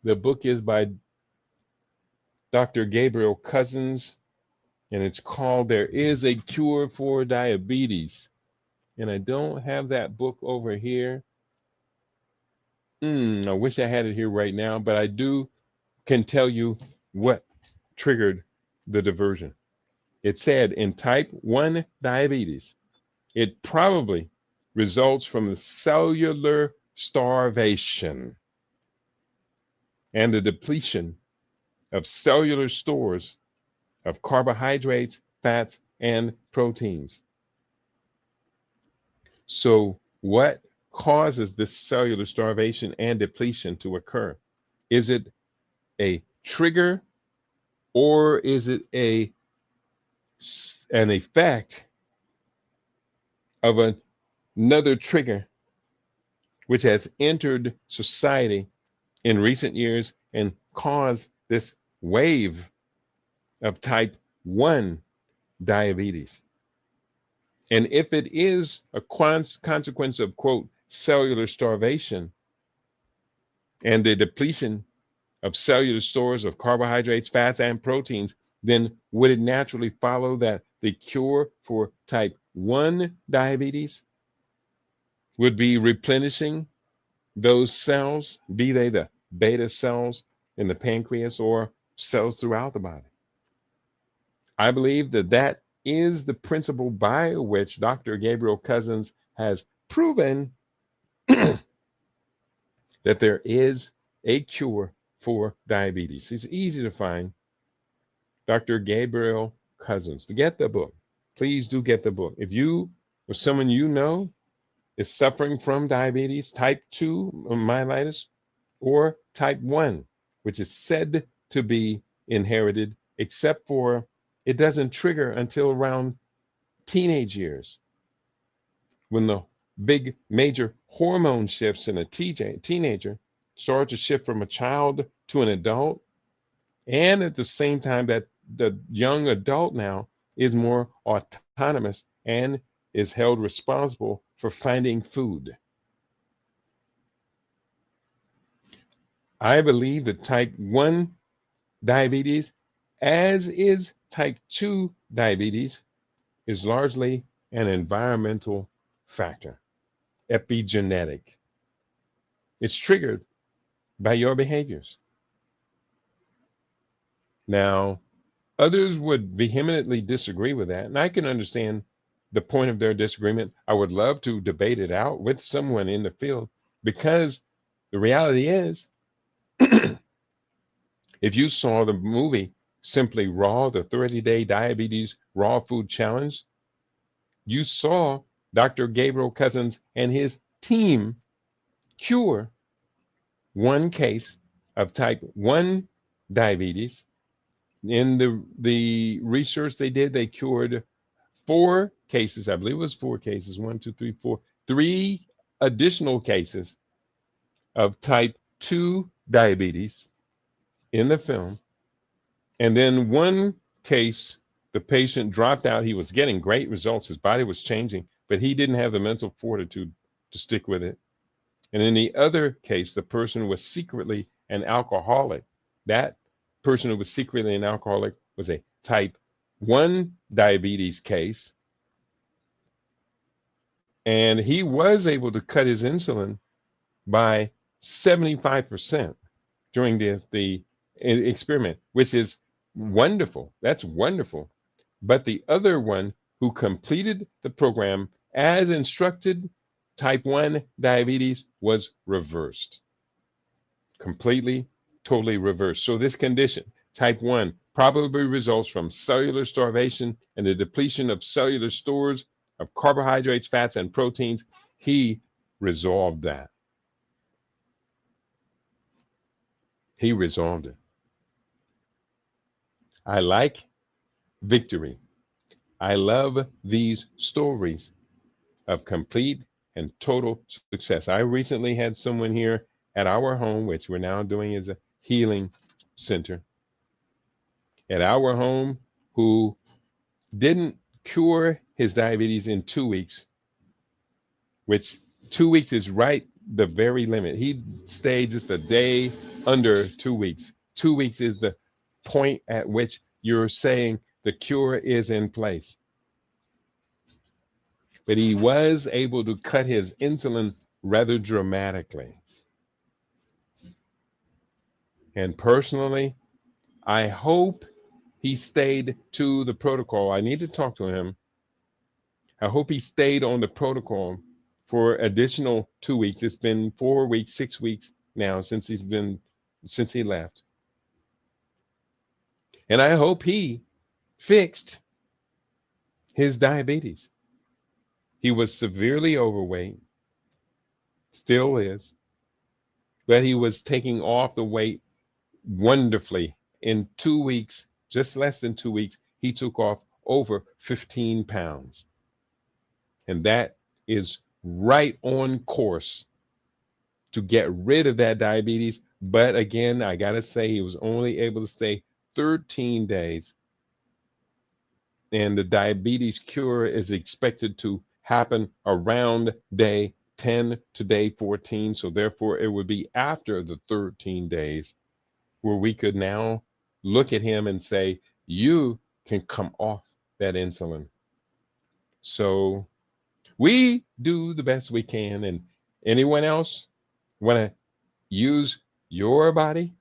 book is by Dr. Gabriel Cousens, and it's called There Is a Cure for Diabetes. And I don't have that book over here. I wish I had it here right now, but I can tell you what triggered the diversion. It said in type 1 diabetes, it probably results from the cellular starvation and the depletion of cellular stores of carbohydrates, fats, and proteins. So what causes this cellular starvation and depletion to occur? Is it a trigger, or is it an effect of another trigger which has entered society in recent years and caused this wave of type 1 diabetes? And if it is a consequence of, quote, cellular starvation and the depletion of cellular stores of carbohydrates, fats, and proteins, then would it naturally follow that the cure for type 1 diabetes would be replenishing those cells, be they the beta cells in the pancreas or cells throughout the body? I believe that is the principle by which Dr. Gabriel Cousens has proven that there is a cure for diabetes. It's easy to find. Dr. Gabriel Cousens. To get the book, please do get the book. If you or someone you know is suffering from diabetes, type 2 mellitus, or type 1 which is said to be inherited, except for it doesn't trigger until around teenage years when the big major hormone shifts in a teenager start to shift from a child to an adult. And at the same time that the young adult now is more autonomous and is held responsible for finding food. I believe that type 1 diabetes, as is type 2 diabetes, is largely an environmental factor, epigenetic. It's triggered by your behaviors. Now, others would vehemently disagree with that, and I can understand the point of their disagreement. I would love to debate it out with someone in the field, because the reality is, if you saw the movie Simply Raw, the 30-day diabetes raw food challenge, you saw Dr. Gabriel Cousens and his team cure one case of type 1 diabetes. In the research they did, they cured 4 cases. I believe it was 4 cases. 1, 2, 3, 4. 3 additional cases of type 2 diabetes in the film. And then 1 case, the patient dropped out. He was getting great results. His body was changing, but he didn't have the mental fortitude to stick with it. And in the other case, the person was secretly an alcoholic. That person who was secretly an alcoholic was a type 1 diabetes case. And he was able to cut his insulin by 75% during the experiment, which is wonderful. That's wonderful. But the other one who completed the program as instructed, type 1 diabetes, was reversed. Completely, totally reversed. So this condition, type 1, probably results from cellular starvation and the depletion of cellular stores of carbohydrates, fats, and proteins. He resolved that. He resolved it. I like victory. I love these stories of complete and total success. I recently had someone here at our home, which we're now doing as a healing center, at our home, who didn't cure his diabetes in 2 weeks, which 2 weeks is right the very limit. He stayed just a day under 2 weeks. 2 weeks is the point at which you're saying the cure is in place. But he was able to cut his insulin rather dramatically. And personally, I hope he stayed to the protocol. I need to talk to him. I hope he stayed on the protocol for additional 2 weeks. It's been 4 weeks, 6 weeks now since he left. And I hope he fixed his diabetes. He was severely overweight, still is, but he was taking off the weight wonderfully. In 2 weeks, just less than 2 weeks, he took off over 15 pounds. And that is right on course to get rid of that diabetes. But again, I got to say, he was only able to stay 13 days. And the diabetes cure is expected to happen around day 10 to day 14. So therefore, it would be after the 13 days where we could now look at him and say, you can come off that insulin. So we do the best we can. And anyone else want to use your body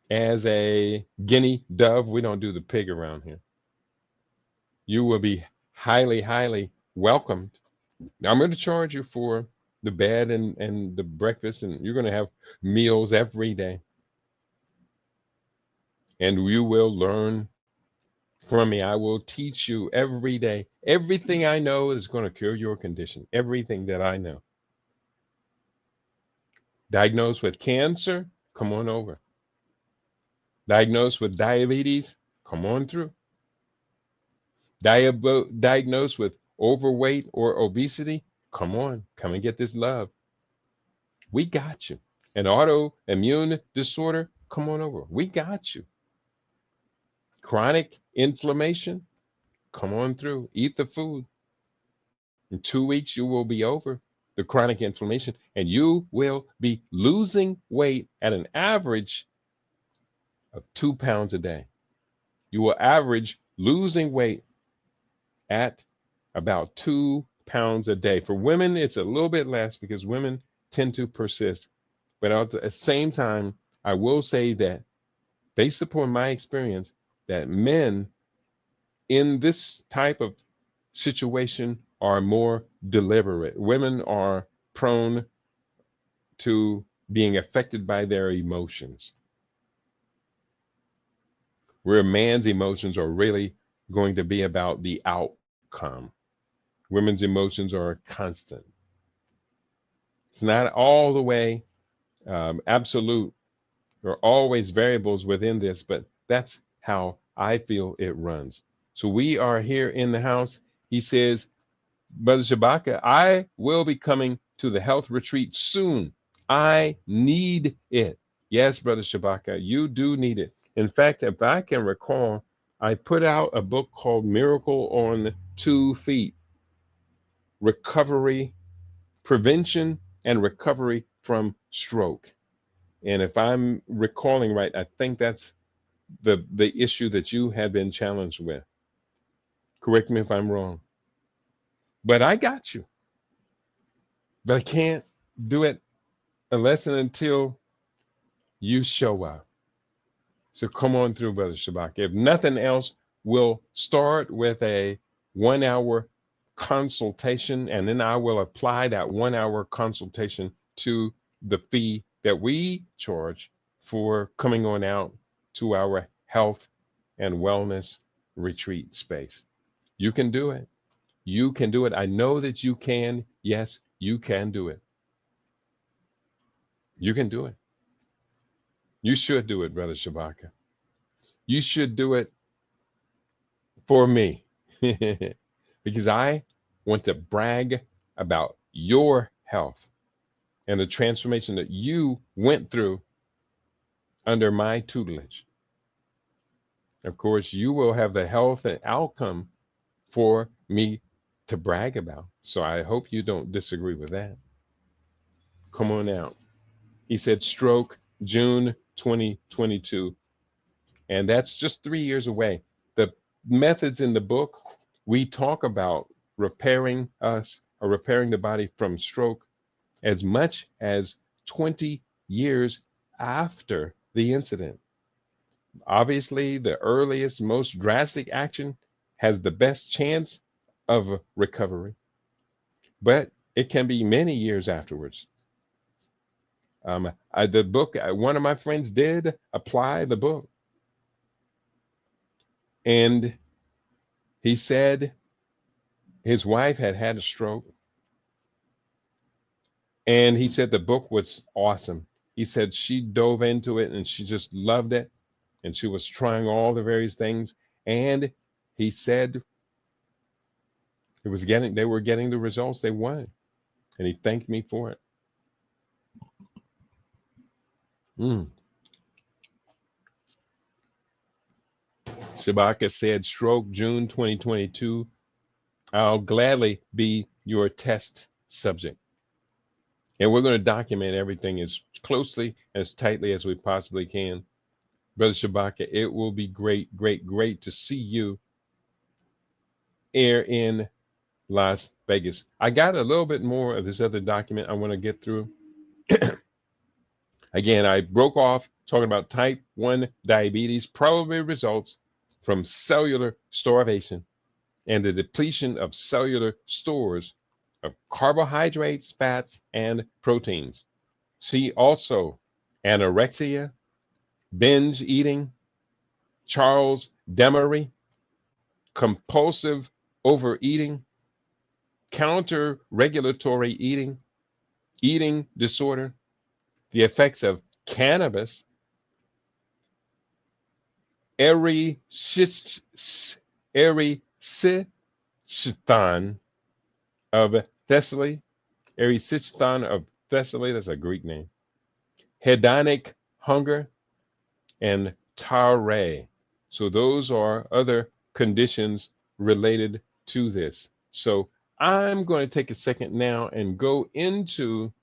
as a guinea dove? We don't do the pig around here. You will be highly, highly welcomed. Now, I'm going to charge you for the bed and the breakfast, and you're going to have meals every day. And you will learn from me. I will teach you every day. Everything I know is going to cure your condition. Everything that I know. Diagnosed with cancer, come on over. Diagnosed with diabetes, come on through. Diagnosed with overweight or obesity, come on, come and get this love. We got you. An autoimmune disorder, come on over. We got you. Chronic inflammation, come on through. Eat the food. In 2 weeks, you will be over the chronic inflammation and you will be losing weight at an average of 2 pounds a day. You will average losing weight at about 2 pounds a day. For women, it's a little bit less because women tend to persist. But at the same time, I will say that based upon my experience, that men in this type of situation are more deliberate. Women are prone to being affected by their emotions, where a man's emotions are really going to be about the outcome. Women's emotions are constant. It's not all the way absolute. There are always variables within this, but that's how I feel it runs. So we are here in the house. He says, Brother Shabaka, I will be coming to the health retreat soon. I need it. Yes, Brother Shabaka, you do need it. In fact, if I can recall, I put out a book called Miracle on 2 Feet, Recovery, Prevention and Recovery from Stroke. And if I'm recalling right, I think that's the issue that you have been challenged with. Correct me if I'm wrong. But I got you. But I can't do it unless and until you show up. So come on through, Brother Shabaka. If nothing else, we'll start with a 1 hour consultation, and then I will apply that 1 hour consultation to the fee that we charge for coming on out to our health and wellness retreat space. You can do it. You can do it. I know that you can. Yes, you can do it. You can do it. You should do it, Brother Shabaka. You should do it for me because I want to brag about your health and the transformation that you went through under my tutelage. Of course, you will have the health and outcome for me to brag about. So I hope you don't disagree with that. Come on out. He said stroke June 2022. And that's just 3 years away. The methods in the book, we talk about repairing the body from stroke as much as 20 years after the incident. Obviously, the earliest, most drastic action has the best chance of recovery, but it can be many years afterwards. The book, one of my friends did apply the book, and he said his wife had had a stroke, and he said the book was awesome. He said she dove into it and she just loved it, and she was trying all the various things, and he said they were getting the results they wanted, and he thanked me for it. Shabaka said, stroke June 2022. I'll gladly be your test subject. And we're going to document everything as closely, as tightly as we possibly can. Brother Shabaka, it will be great, great, great to see you here in Las Vegas. I got a little bit more of this other document I want to get through. Again, I broke off talking about type 1 diabetes probably results from cellular starvation and the depletion of cellular stores of carbohydrates, fats, and proteins. See also anorexia, binge eating, Charles Demery, compulsive overeating, counter-regulatory eating, eating disorder, the effects of cannabis, erysichthon of Thessaly, erysichthon of Thessaly, that's a Greek name, hedonic hunger, and tare. So those are other conditions related to this. So I'm going to take a second now and go into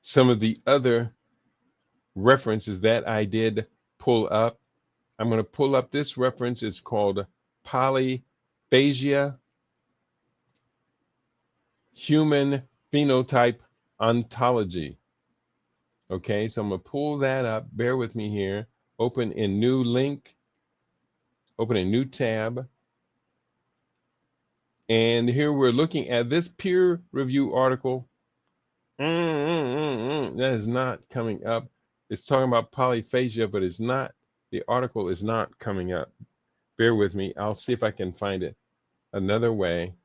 some of the other references that I did pull up. I'm going to pull up this reference. It's called Polyphagia, Human Phenotype Ontology. Okay, so I'm going to pull that up. Bear with me here. Open a new link, open a new tab. And here we're looking at this peer review article. That is not coming up. It's talking about polyphagia, but it's not, the article is not coming up. Bear with me. I'll see if I can find it another way.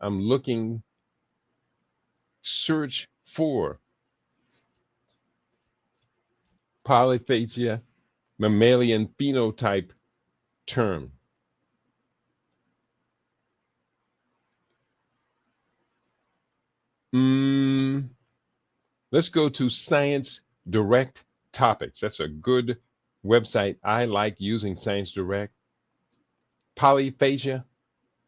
I'm looking, search for polyphagia mammalian phenotype term. Let's go to Science Direct Topics. That's a good website. I like using Science Direct. Polyphagia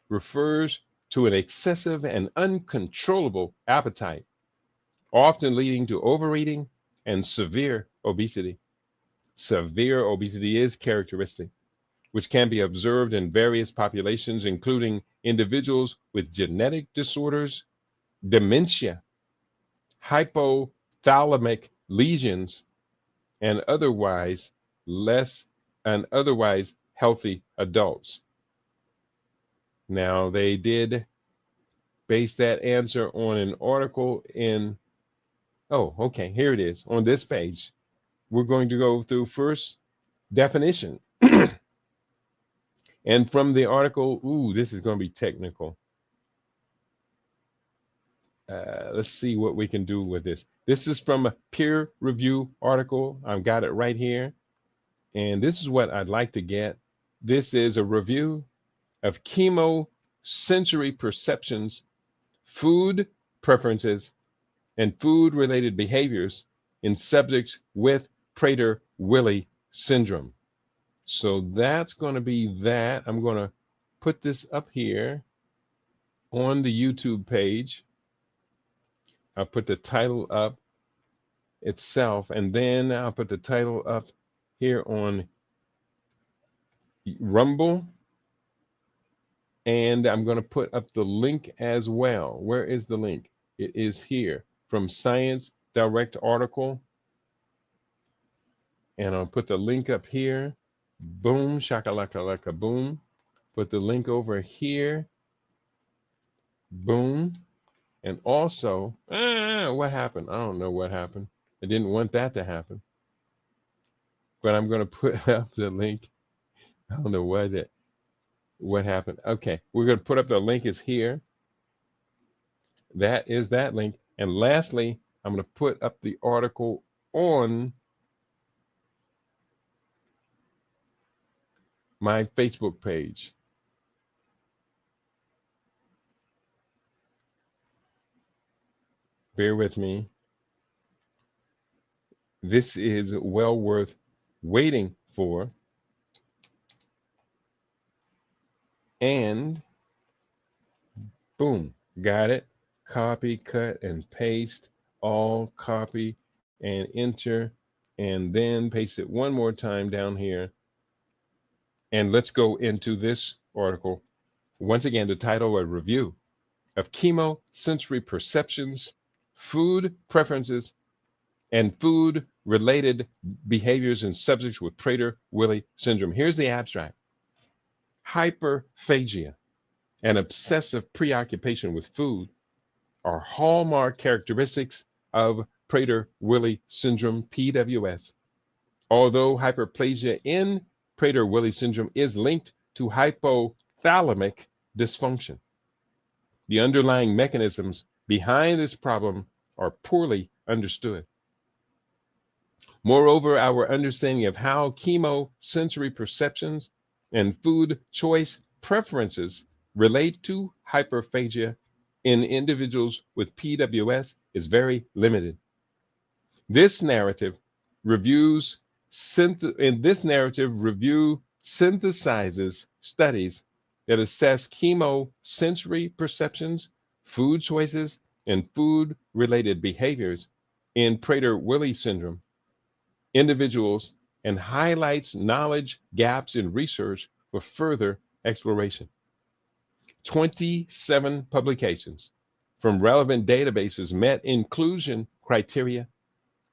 refers to an excessive and uncontrollable appetite, often leading to overeating and severe obesity. Severe obesity is characteristic, which can be observed in various populations, including individuals with genetic disorders, dementia, hypothalamic lesions, and otherwise healthy adults. Now, they did base that answer on an article in, oh, okay, here it is on this page. We're going to go through first definition. And from the article, this is going to be technical. Let's see what we can do with this. This is from a peer review article. I've got it right here. And this is what I'd like to get. This is a review of chemosensory perceptions, food preferences, and food-related behaviors in subjects with Prader-Willi syndrome. So that's going to be that. I'm going to put this up here on the YouTube page. I'll put the title up itself, and then I'll put the title up here on Rumble, and I'm going to put up the link as well. Where is the link? It is here from Science Direct article, and I'll put the link up here. Boom, shakalaka boom. Put the link over here. Boom. And also, what happened? I don't know what happened. I didn't want that to happen. But I'm going to put up the link. I don't know what happened. Okay, we're going to put up the link is here. That is that link. And lastly, I'm going to put up the article on my Facebook page. Bear with me. This is well worth waiting for. And boom, got it. Copy, cut, and paste. All copy and enter, and then paste it one more time down here. And let's go into this article. Once again, the title, a review of chemosensory perceptions, food preferences, and food-related behaviors in subjects with Prader-Willi syndrome. Here's the abstract. Hyperphagia and obsessive preoccupation with food are hallmark characteristics of Prader-Willi syndrome, PWS. Although hyperplasia in Prader-Willi syndrome is linked to hypothalamic dysfunction, the underlying mechanisms behind this problem are poorly understood. Moreover, our understanding of how chemosensory perceptions and food choice preferences relate to hyperphagia in individuals with PWS is very limited. This narrative reviews in this narrative review synthesizes studies that assess chemosensory perceptions, food choices, and food-related behaviors in Prader-Willi syndrome individuals and highlights knowledge gaps in research for further exploration. 27 publications from relevant databases met inclusion criteria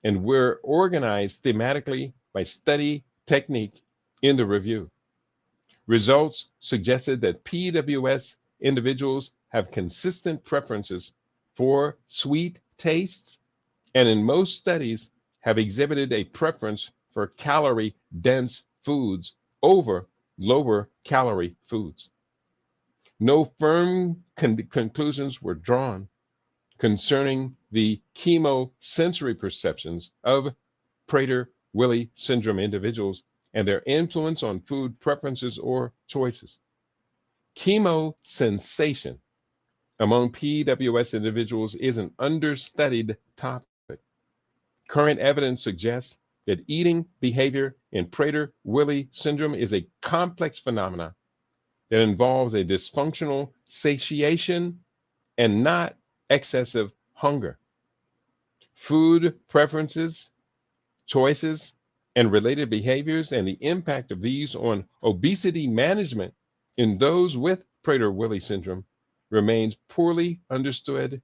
and were organized thematically by study technique in the review. Results suggested that PWS individuals have consistent preferences for sweet tastes and in most studies have exhibited a preference for calorie-dense foods over lower calorie foods. No firm conclusions were drawn concerning the chemosensory perceptions of Prader-Willi syndrome individuals and their influence on food preferences or choices. Chemosensation among PWS individuals is an understudied topic. Current evidence suggests that eating behavior in Prader-Willi syndrome is a complex phenomenon that involves a dysfunctional satiation and not excessive hunger. Food preferences, choices, and related behaviors and the impact of these on obesity management in those with Prader-Willi syndrome remains poorly understood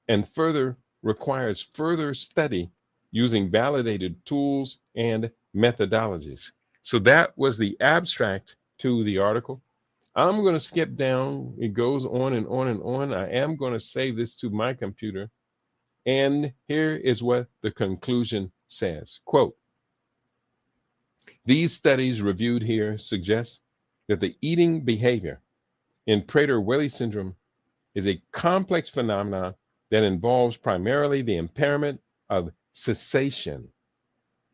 and further requires further study using validated tools and methodologies. So that was the abstract to the article. I'm going to skip down. It goes on and on and on. I am going to save this to my computer. And here is what the conclusion says. Quote, these studies reviewed here suggest that the eating behavior in Prader-Willi syndrome is a complex phenomenon that involves primarily the impairment of cessation.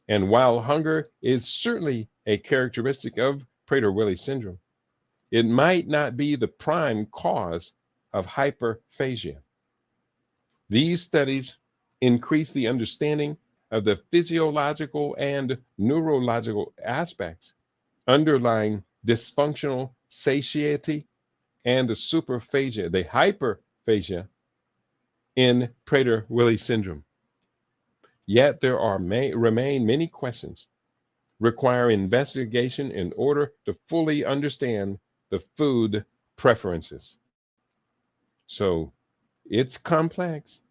And while hunger is certainly a characteristic of Prader-Willi syndrome, it might not be the prime cause of hyperphagia. These studies increase the understanding of the physiological and neurological aspects underlying dysfunctional satiety and the superphagia, the hyperphagia in Prader-Willi syndrome. Yet there remain many questions require investigation in order to fully understand the food preferences. So it's complex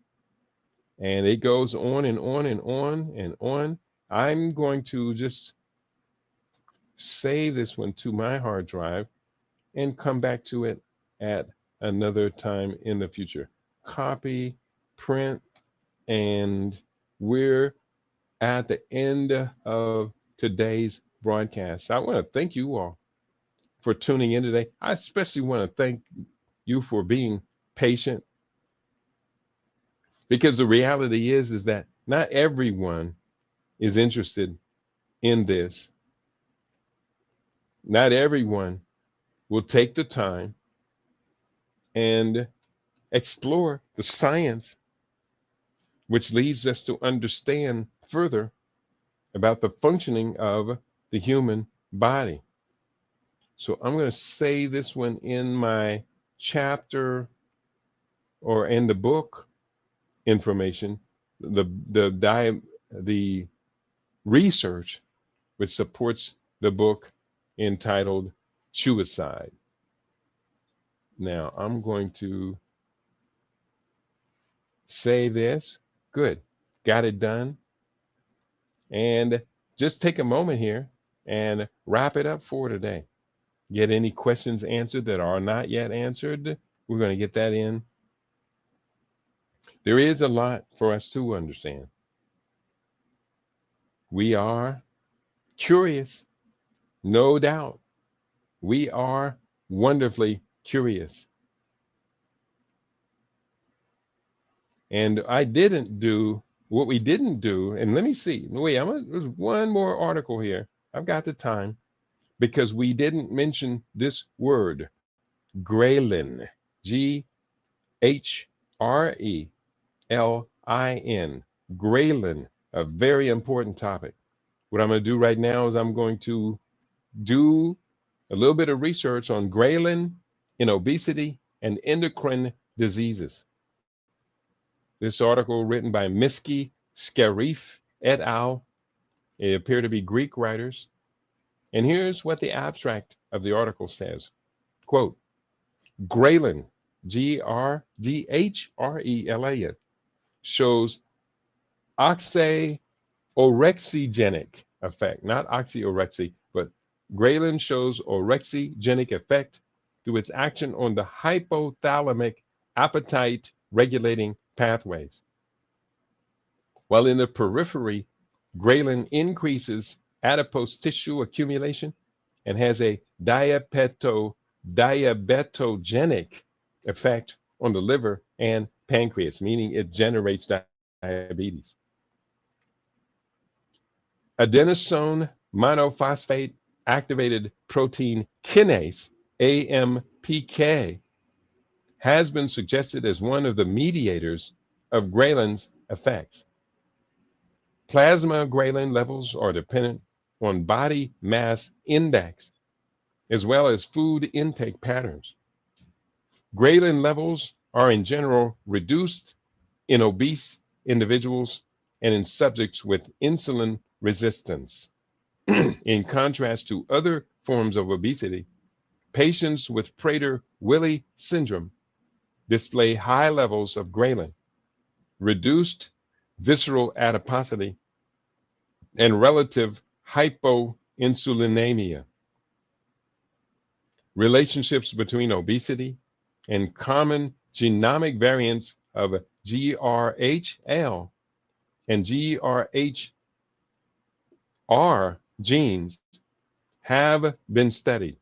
and it goes on and on and on and on. I'm going to just save this one to my hard drive and come back to it at another time in the future. Copy, print, and we're at the end of today's broadcast. I want to thank you all for tuning in today. I especially want to thank you for being patient, because the reality is that not everyone is interested in this. Not everyone will take the time and explore the science, which leads us to understand further about the functioning of the human body. So I'm going to say this one in my chapter or in the book information, the research which supports the book entitled Suicide. Now I'm going to say this. Good. Got it done. And just take a moment here and wrap it up for today. Get any questions answered that are not yet answered. We're going to get that in. There is a lot for us to understand. We are curious, no doubt. We are wonderfully curious. And I didn't do what we didn't do. And let me see. Wait, there's one more article here. I've got the time because we didn't mention this word, ghrelin, Ghrelin, ghrelin, a very important topic. What I'm going to do right now is I'm going to do a little bit of research on ghrelin in obesity and endocrine diseases. This article written by Miski, Scarif et al. It appear to be Greek writers. And here's what the abstract of the article says. Quote, ghrelin, Ghrelin, shows oxyorexigenic effect, not oxyorexy, but ghrelin shows orexigenic effect through its action on the hypothalamic appetite regulating pathways. While in the periphery, ghrelin increases adipose tissue accumulation and has a diabetogenic effect on the liver and pancreas, meaning it generates diabetes. Adenosine monophosphate activated protein kinase, AMPK, has been suggested as one of the mediators of ghrelin's effects. Plasma ghrelin levels are dependent on body mass index as well as food intake patterns. Ghrelin levels are in general reduced in obese individuals and in subjects with insulin resistance. In contrast to other forms of obesity, patients with Prader-Willi syndrome display high levels of ghrelin, reduced visceral adiposity, and relative hypoinsulinemia. Relationships between obesity and common genomic variants of GRHL and GRHR genes have been studied.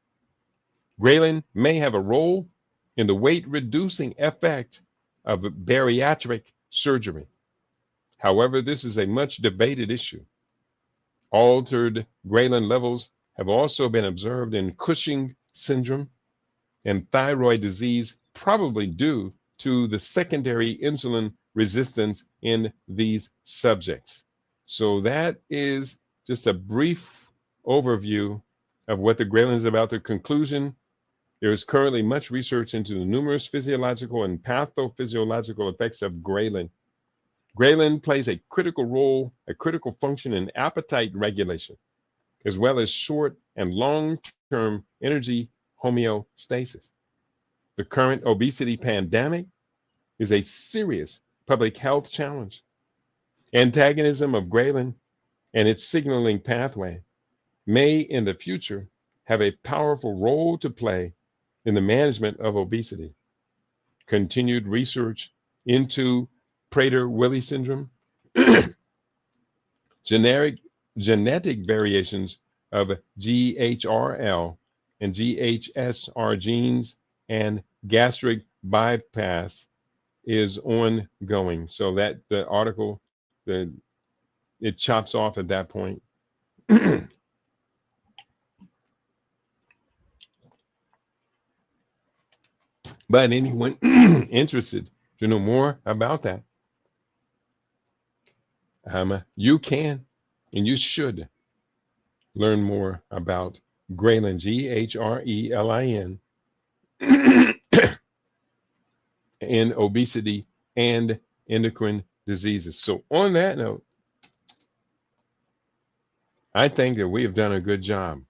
Ghrelin may have a role in the weight-reducing effect of bariatric surgery. However, this is a much debated issue. Altered ghrelin levels have also been observed in Cushing syndrome and thyroid disease, probably due to the secondary insulin resistance in these subjects. So that is just a brief overview of what the ghrelin is about. The conclusion: there is currently much research into the numerous physiological and pathophysiological effects of ghrelin. Ghrelin plays a critical role, a critical function in appetite regulation, as well as short and long-term energy homeostasis. The current obesity pandemic is a serious public health challenge. Antagonism of ghrelin and its signaling pathway may in the future have a powerful role to play in the management of obesity. Continued research into Prader-Willi syndrome, genetic variations of GHRL and GHSR genes, and gastric bypass is ongoing. So that the article, it chops off at that point. But anyone interested to know more about that, you can and you should learn more about ghrelin, Ghrelin, and obesity and endocrine diseases. So on that note, I think that we have done a good job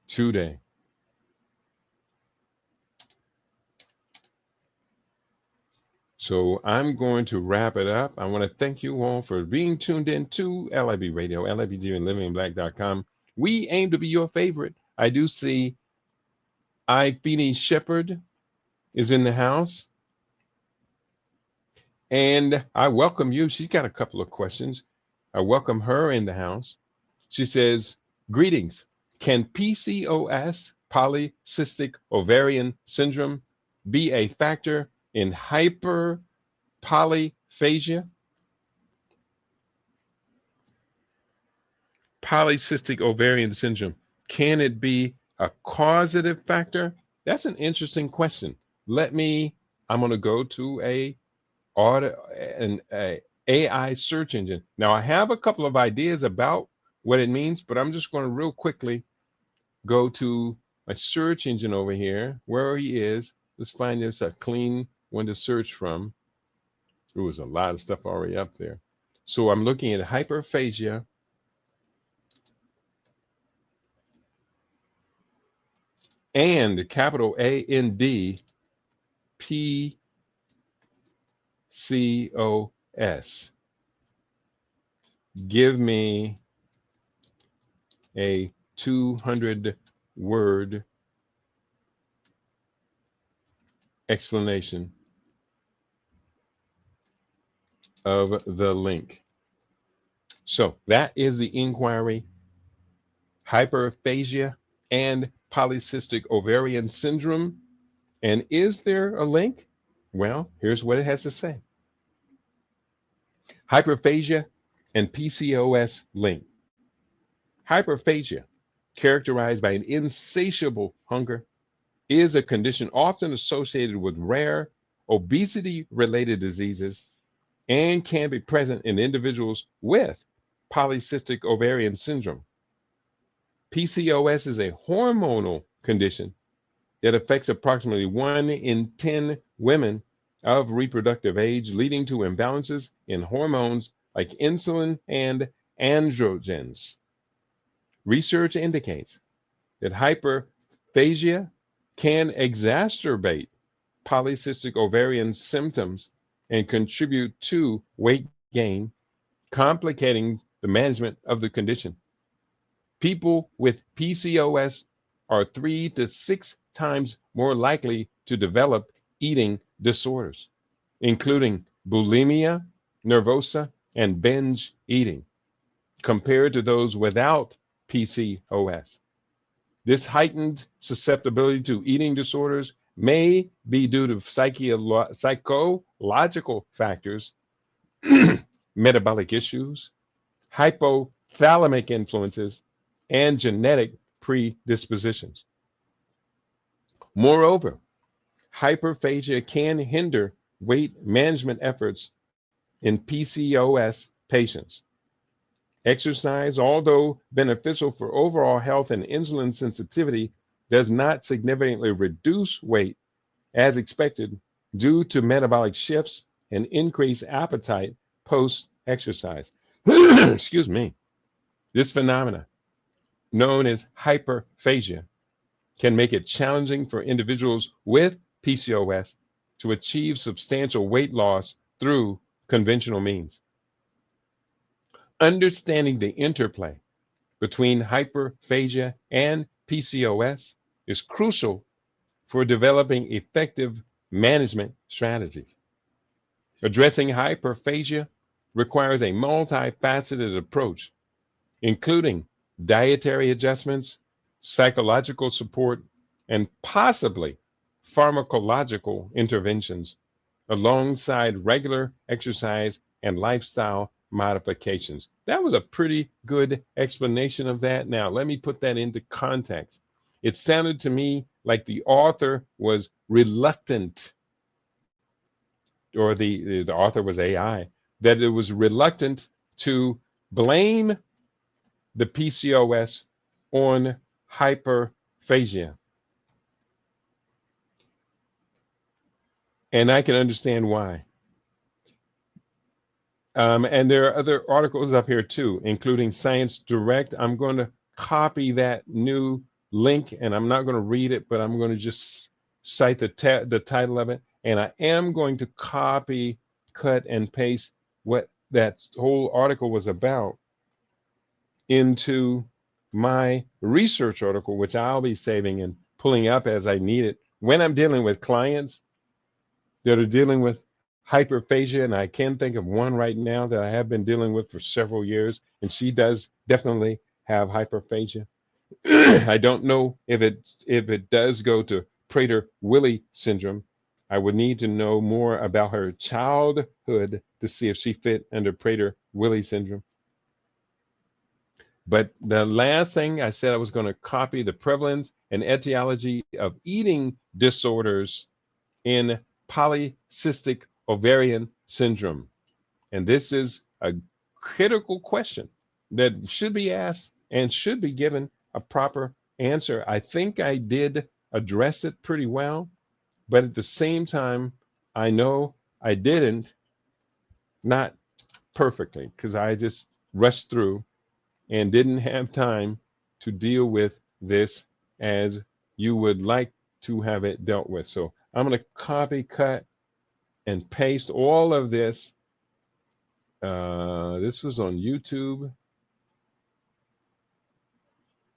today. So I'm going to wrap it up. I want to thank you all for being tuned in to LIB Radio, LIBG, and livingblack.com. We aim to be your favorite. I do see Ifeeni Shepherd is in the house. And I welcome you. She's got a couple of questions. I welcome her in the house. She says, greetings. Can PCOS, polycystic ovarian syndrome, be a factor in hyperpolyphagia, polycystic ovarian syndrome, can it be a causative factor? That's an interesting question. I'm going to go to an AI search engine. Now, I have a couple of ideas about what it means, but I'm just going to real quickly go to a search engine over here where he is. Let's find this a clean one to search from. There was a lot of stuff already up there. So I'm looking at hyperphagia and capital ANDPCOS. Give me a 200-word explanation of the link. So that is the inquiry: hyperphagia and polycystic ovarian syndrome. And is there a link? Well, here's what it has to say. Hyperphagia and PCOS link. Hyperphagia, characterized by an insatiable hunger, is a condition often associated with rare obesity-related diseases and can be present in individuals with polycystic ovarian syndrome. PCOS is a hormonal condition that affects approximately 1 in 10 women of reproductive age, leading to imbalances in hormones like insulin and androgens. Research indicates that hyperphagia can exacerbate polycystic ovarian symptoms and contribute to weight gain, complicating the management of the condition. People with PCOS are 3 to 6 times more likely to develop eating disorders, including bulimia nervosa and binge eating, compared to those without PCOS. This heightened susceptibility to eating disorders may be due to psychological factors, metabolic issues, hypothalamic influences, and genetic predispositions. Moreover, hyperphagia can hinder weight management efforts in PCOS patients. Exercise, although beneficial for overall health and insulin sensitivity, does not significantly reduce weight as expected due to metabolic shifts and increased appetite post-exercise. Excuse me. This phenomenon, known as hyperphagia, can make it challenging for individuals with PCOS to achieve substantial weight loss through conventional means. Understanding the interplay between hyperphagia and PCOS is crucial for developing effective management strategies. Addressing hyperphagia requires a multifaceted approach, including dietary adjustments, psychological support, and possibly pharmacological interventions alongside regular exercise and lifestyle modifications. That was a pretty good explanation of that. Now, let me put that into context. It sounded to me like the author was reluctant, or the author was AI, that it was reluctant to blame the PCOS on hyperphagia. And I can understand why. And there are other articles up here too, including Science Direct. I'm going to copy that new link, and I'm not going to read it, but I'm going to just cite the title of it. And I am going to copy, cut, and paste what that whole article was about into my research article, which I'll be saving and pulling up as I need it when I'm dealing with clients that are dealing with hyperphagia. And I can think of one right now that I have been dealing with for several years, and she does definitely have hyperphagia. I don't know if it does go to Prader-Willi syndrome, I would need to know more about her childhood to see if she fit under Prader-Willi syndrome. But the last thing I said, I was going to copy the prevalence and etiology of eating disorders in polycystic ovarian syndrome. And this is a critical question that should be asked and should be given a proper answer. I think I did address it pretty well, but at the same time, I know I didn't, not perfectly, because I just rushed through and didn't have time to deal with this as you would like to have it dealt with. So I'm going to copy, cut, and paste all of this. This was on YouTube.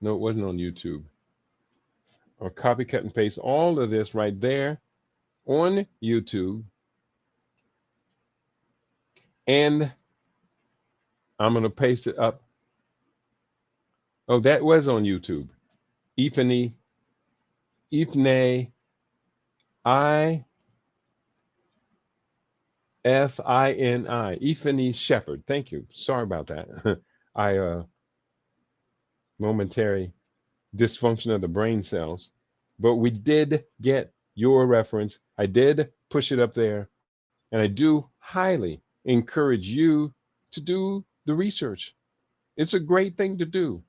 No, it wasn't on YouTube. I'll copy, cut, and paste all of this right there on YouTube. And I'm going to paste it up. Oh, that was on YouTube. Ifni, Ifni, Ifni Shepherd. Thank you. Sorry about that. Momentary dysfunction of the brain cells. But we did get your reference. I did push it up there. And I do highly encourage you to do the research. It's a great thing to do.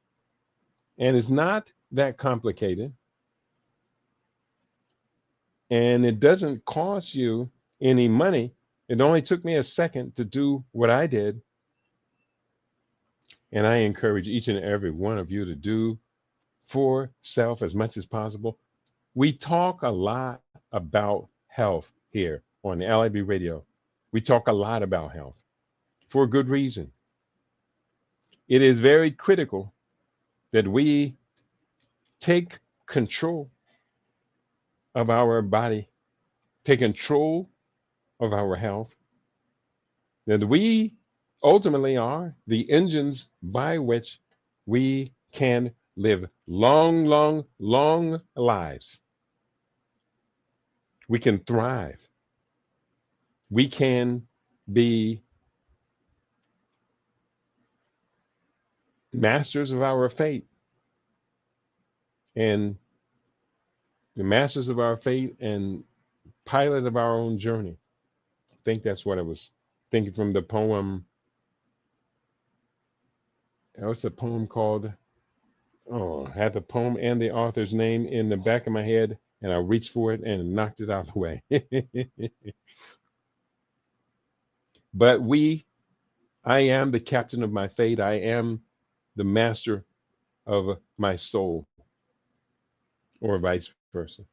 And it's not that complicated. And it doesn't cost you any money. It only took me a second to do what I did. And I encourage each and every one of you to do for self as much as possible. We talk a lot about health here on LIB Radio. We talk a lot about health for good reason. It is very critical that we take control of our body, take control of our health, that we ultimately are the engines by which we can live long, long, long lives. We can thrive. We can be masters of our fate. And the masters of our fate and pilot of our own journey. I think that's what I was thinking from the poem. What's the poem called? Oh, I had the poem and the author's name in the back of my head, and I reached for it and knocked it out of the way. But I am the captain of my fate. I am the master of my soul, or vice versa.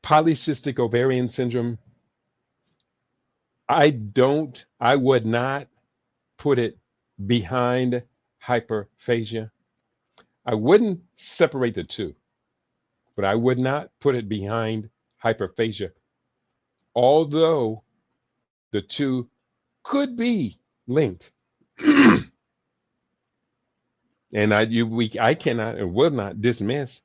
Polycystic ovarian syndrome, I would not put it behind hyperphagia. I wouldn't separate the two, but I would not put it behind hyperphagia, although the two could be linked. And I cannot and will not dismiss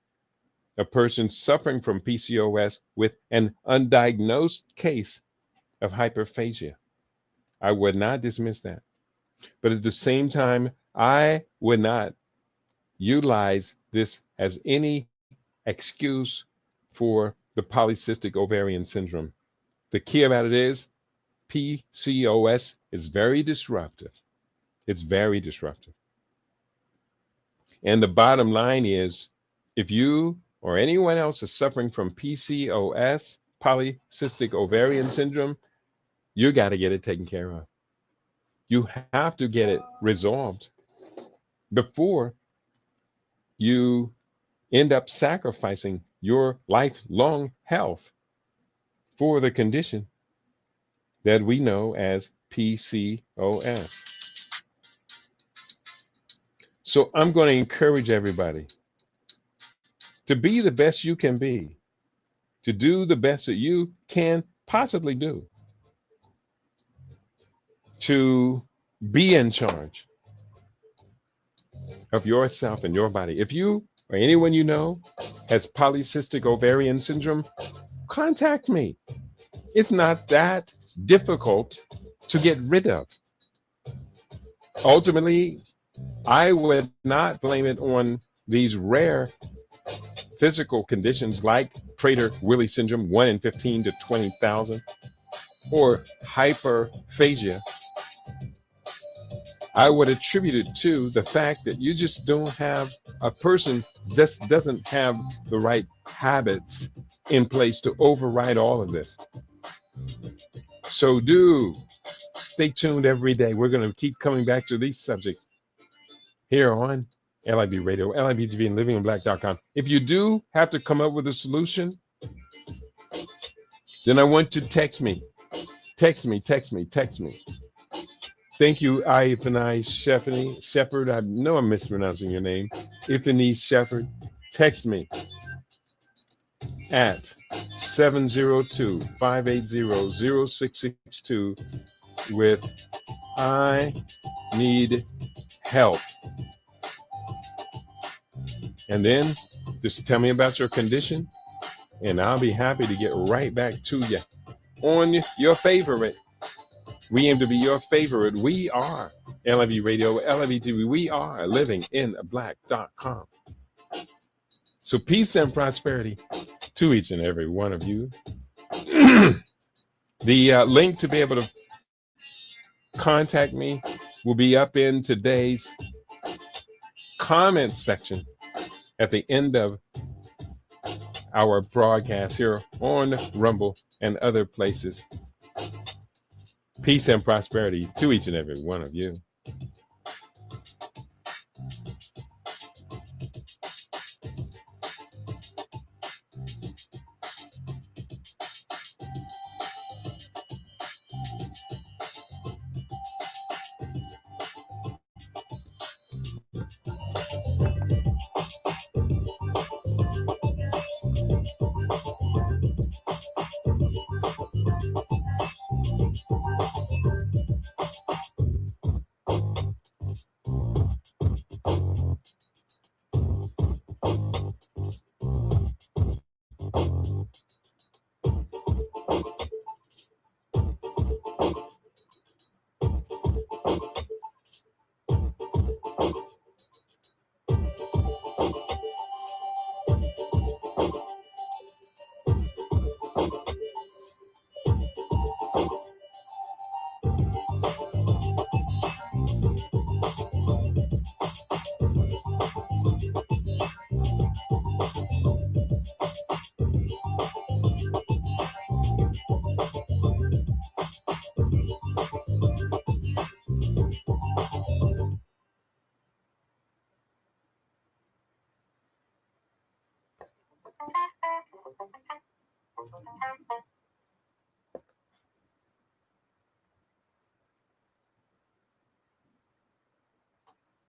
a person suffering from PCOS with an undiagnosed case of hyperphagia. I would not dismiss that. But at the same time, I would not utilize this as any excuse for the polycystic ovarian syndrome. The key about it is PCOS is very disruptive. It's very disruptive. And the bottom line is, if you or anyone else is suffering from PCOS, polycystic ovarian syndrome, you got to get it taken care of. You have to get it resolved before you end up sacrificing your lifelong health for the condition that we know as PCOS. So I'm going to encourage everybody to be the best you can be, to do the best that you can possibly do, to be in charge of yourself and your body. If you or anyone you know has polycystic ovarian syndrome, contact me. It's not that difficult to get rid of. Ultimately, I would not blame it on these rare physical conditions like Prader-Willi syndrome, 1 in 15 to 20,000, or hyperphagia. I would attribute it to the fact that you just don't have a person just doesn't have the right habits in place to override all of this. So do stay tuned every day. We're going to keep coming back to these subjects here on LIB Radio, LIBTV, and livinginblack.com. If you do have to come up with a solution, then I want you to text me. Text me. Thank you, Ifani Shepherd. I know I'm mispronouncing your name. Ifani Shepherd. Text me at 702-580-0662 with I need help. And then just tell me about your condition, and I'll be happy to get right back to you on your favorite. We aim to be your favorite. We are LIB Radio, LIB TV. We are livinginblack.com. So peace and prosperity to each and every one of you. The link to be able to contact me will be up in today's comment section at the end of our broadcast here on Rumble and other places. Peace and prosperity to each and every one of you.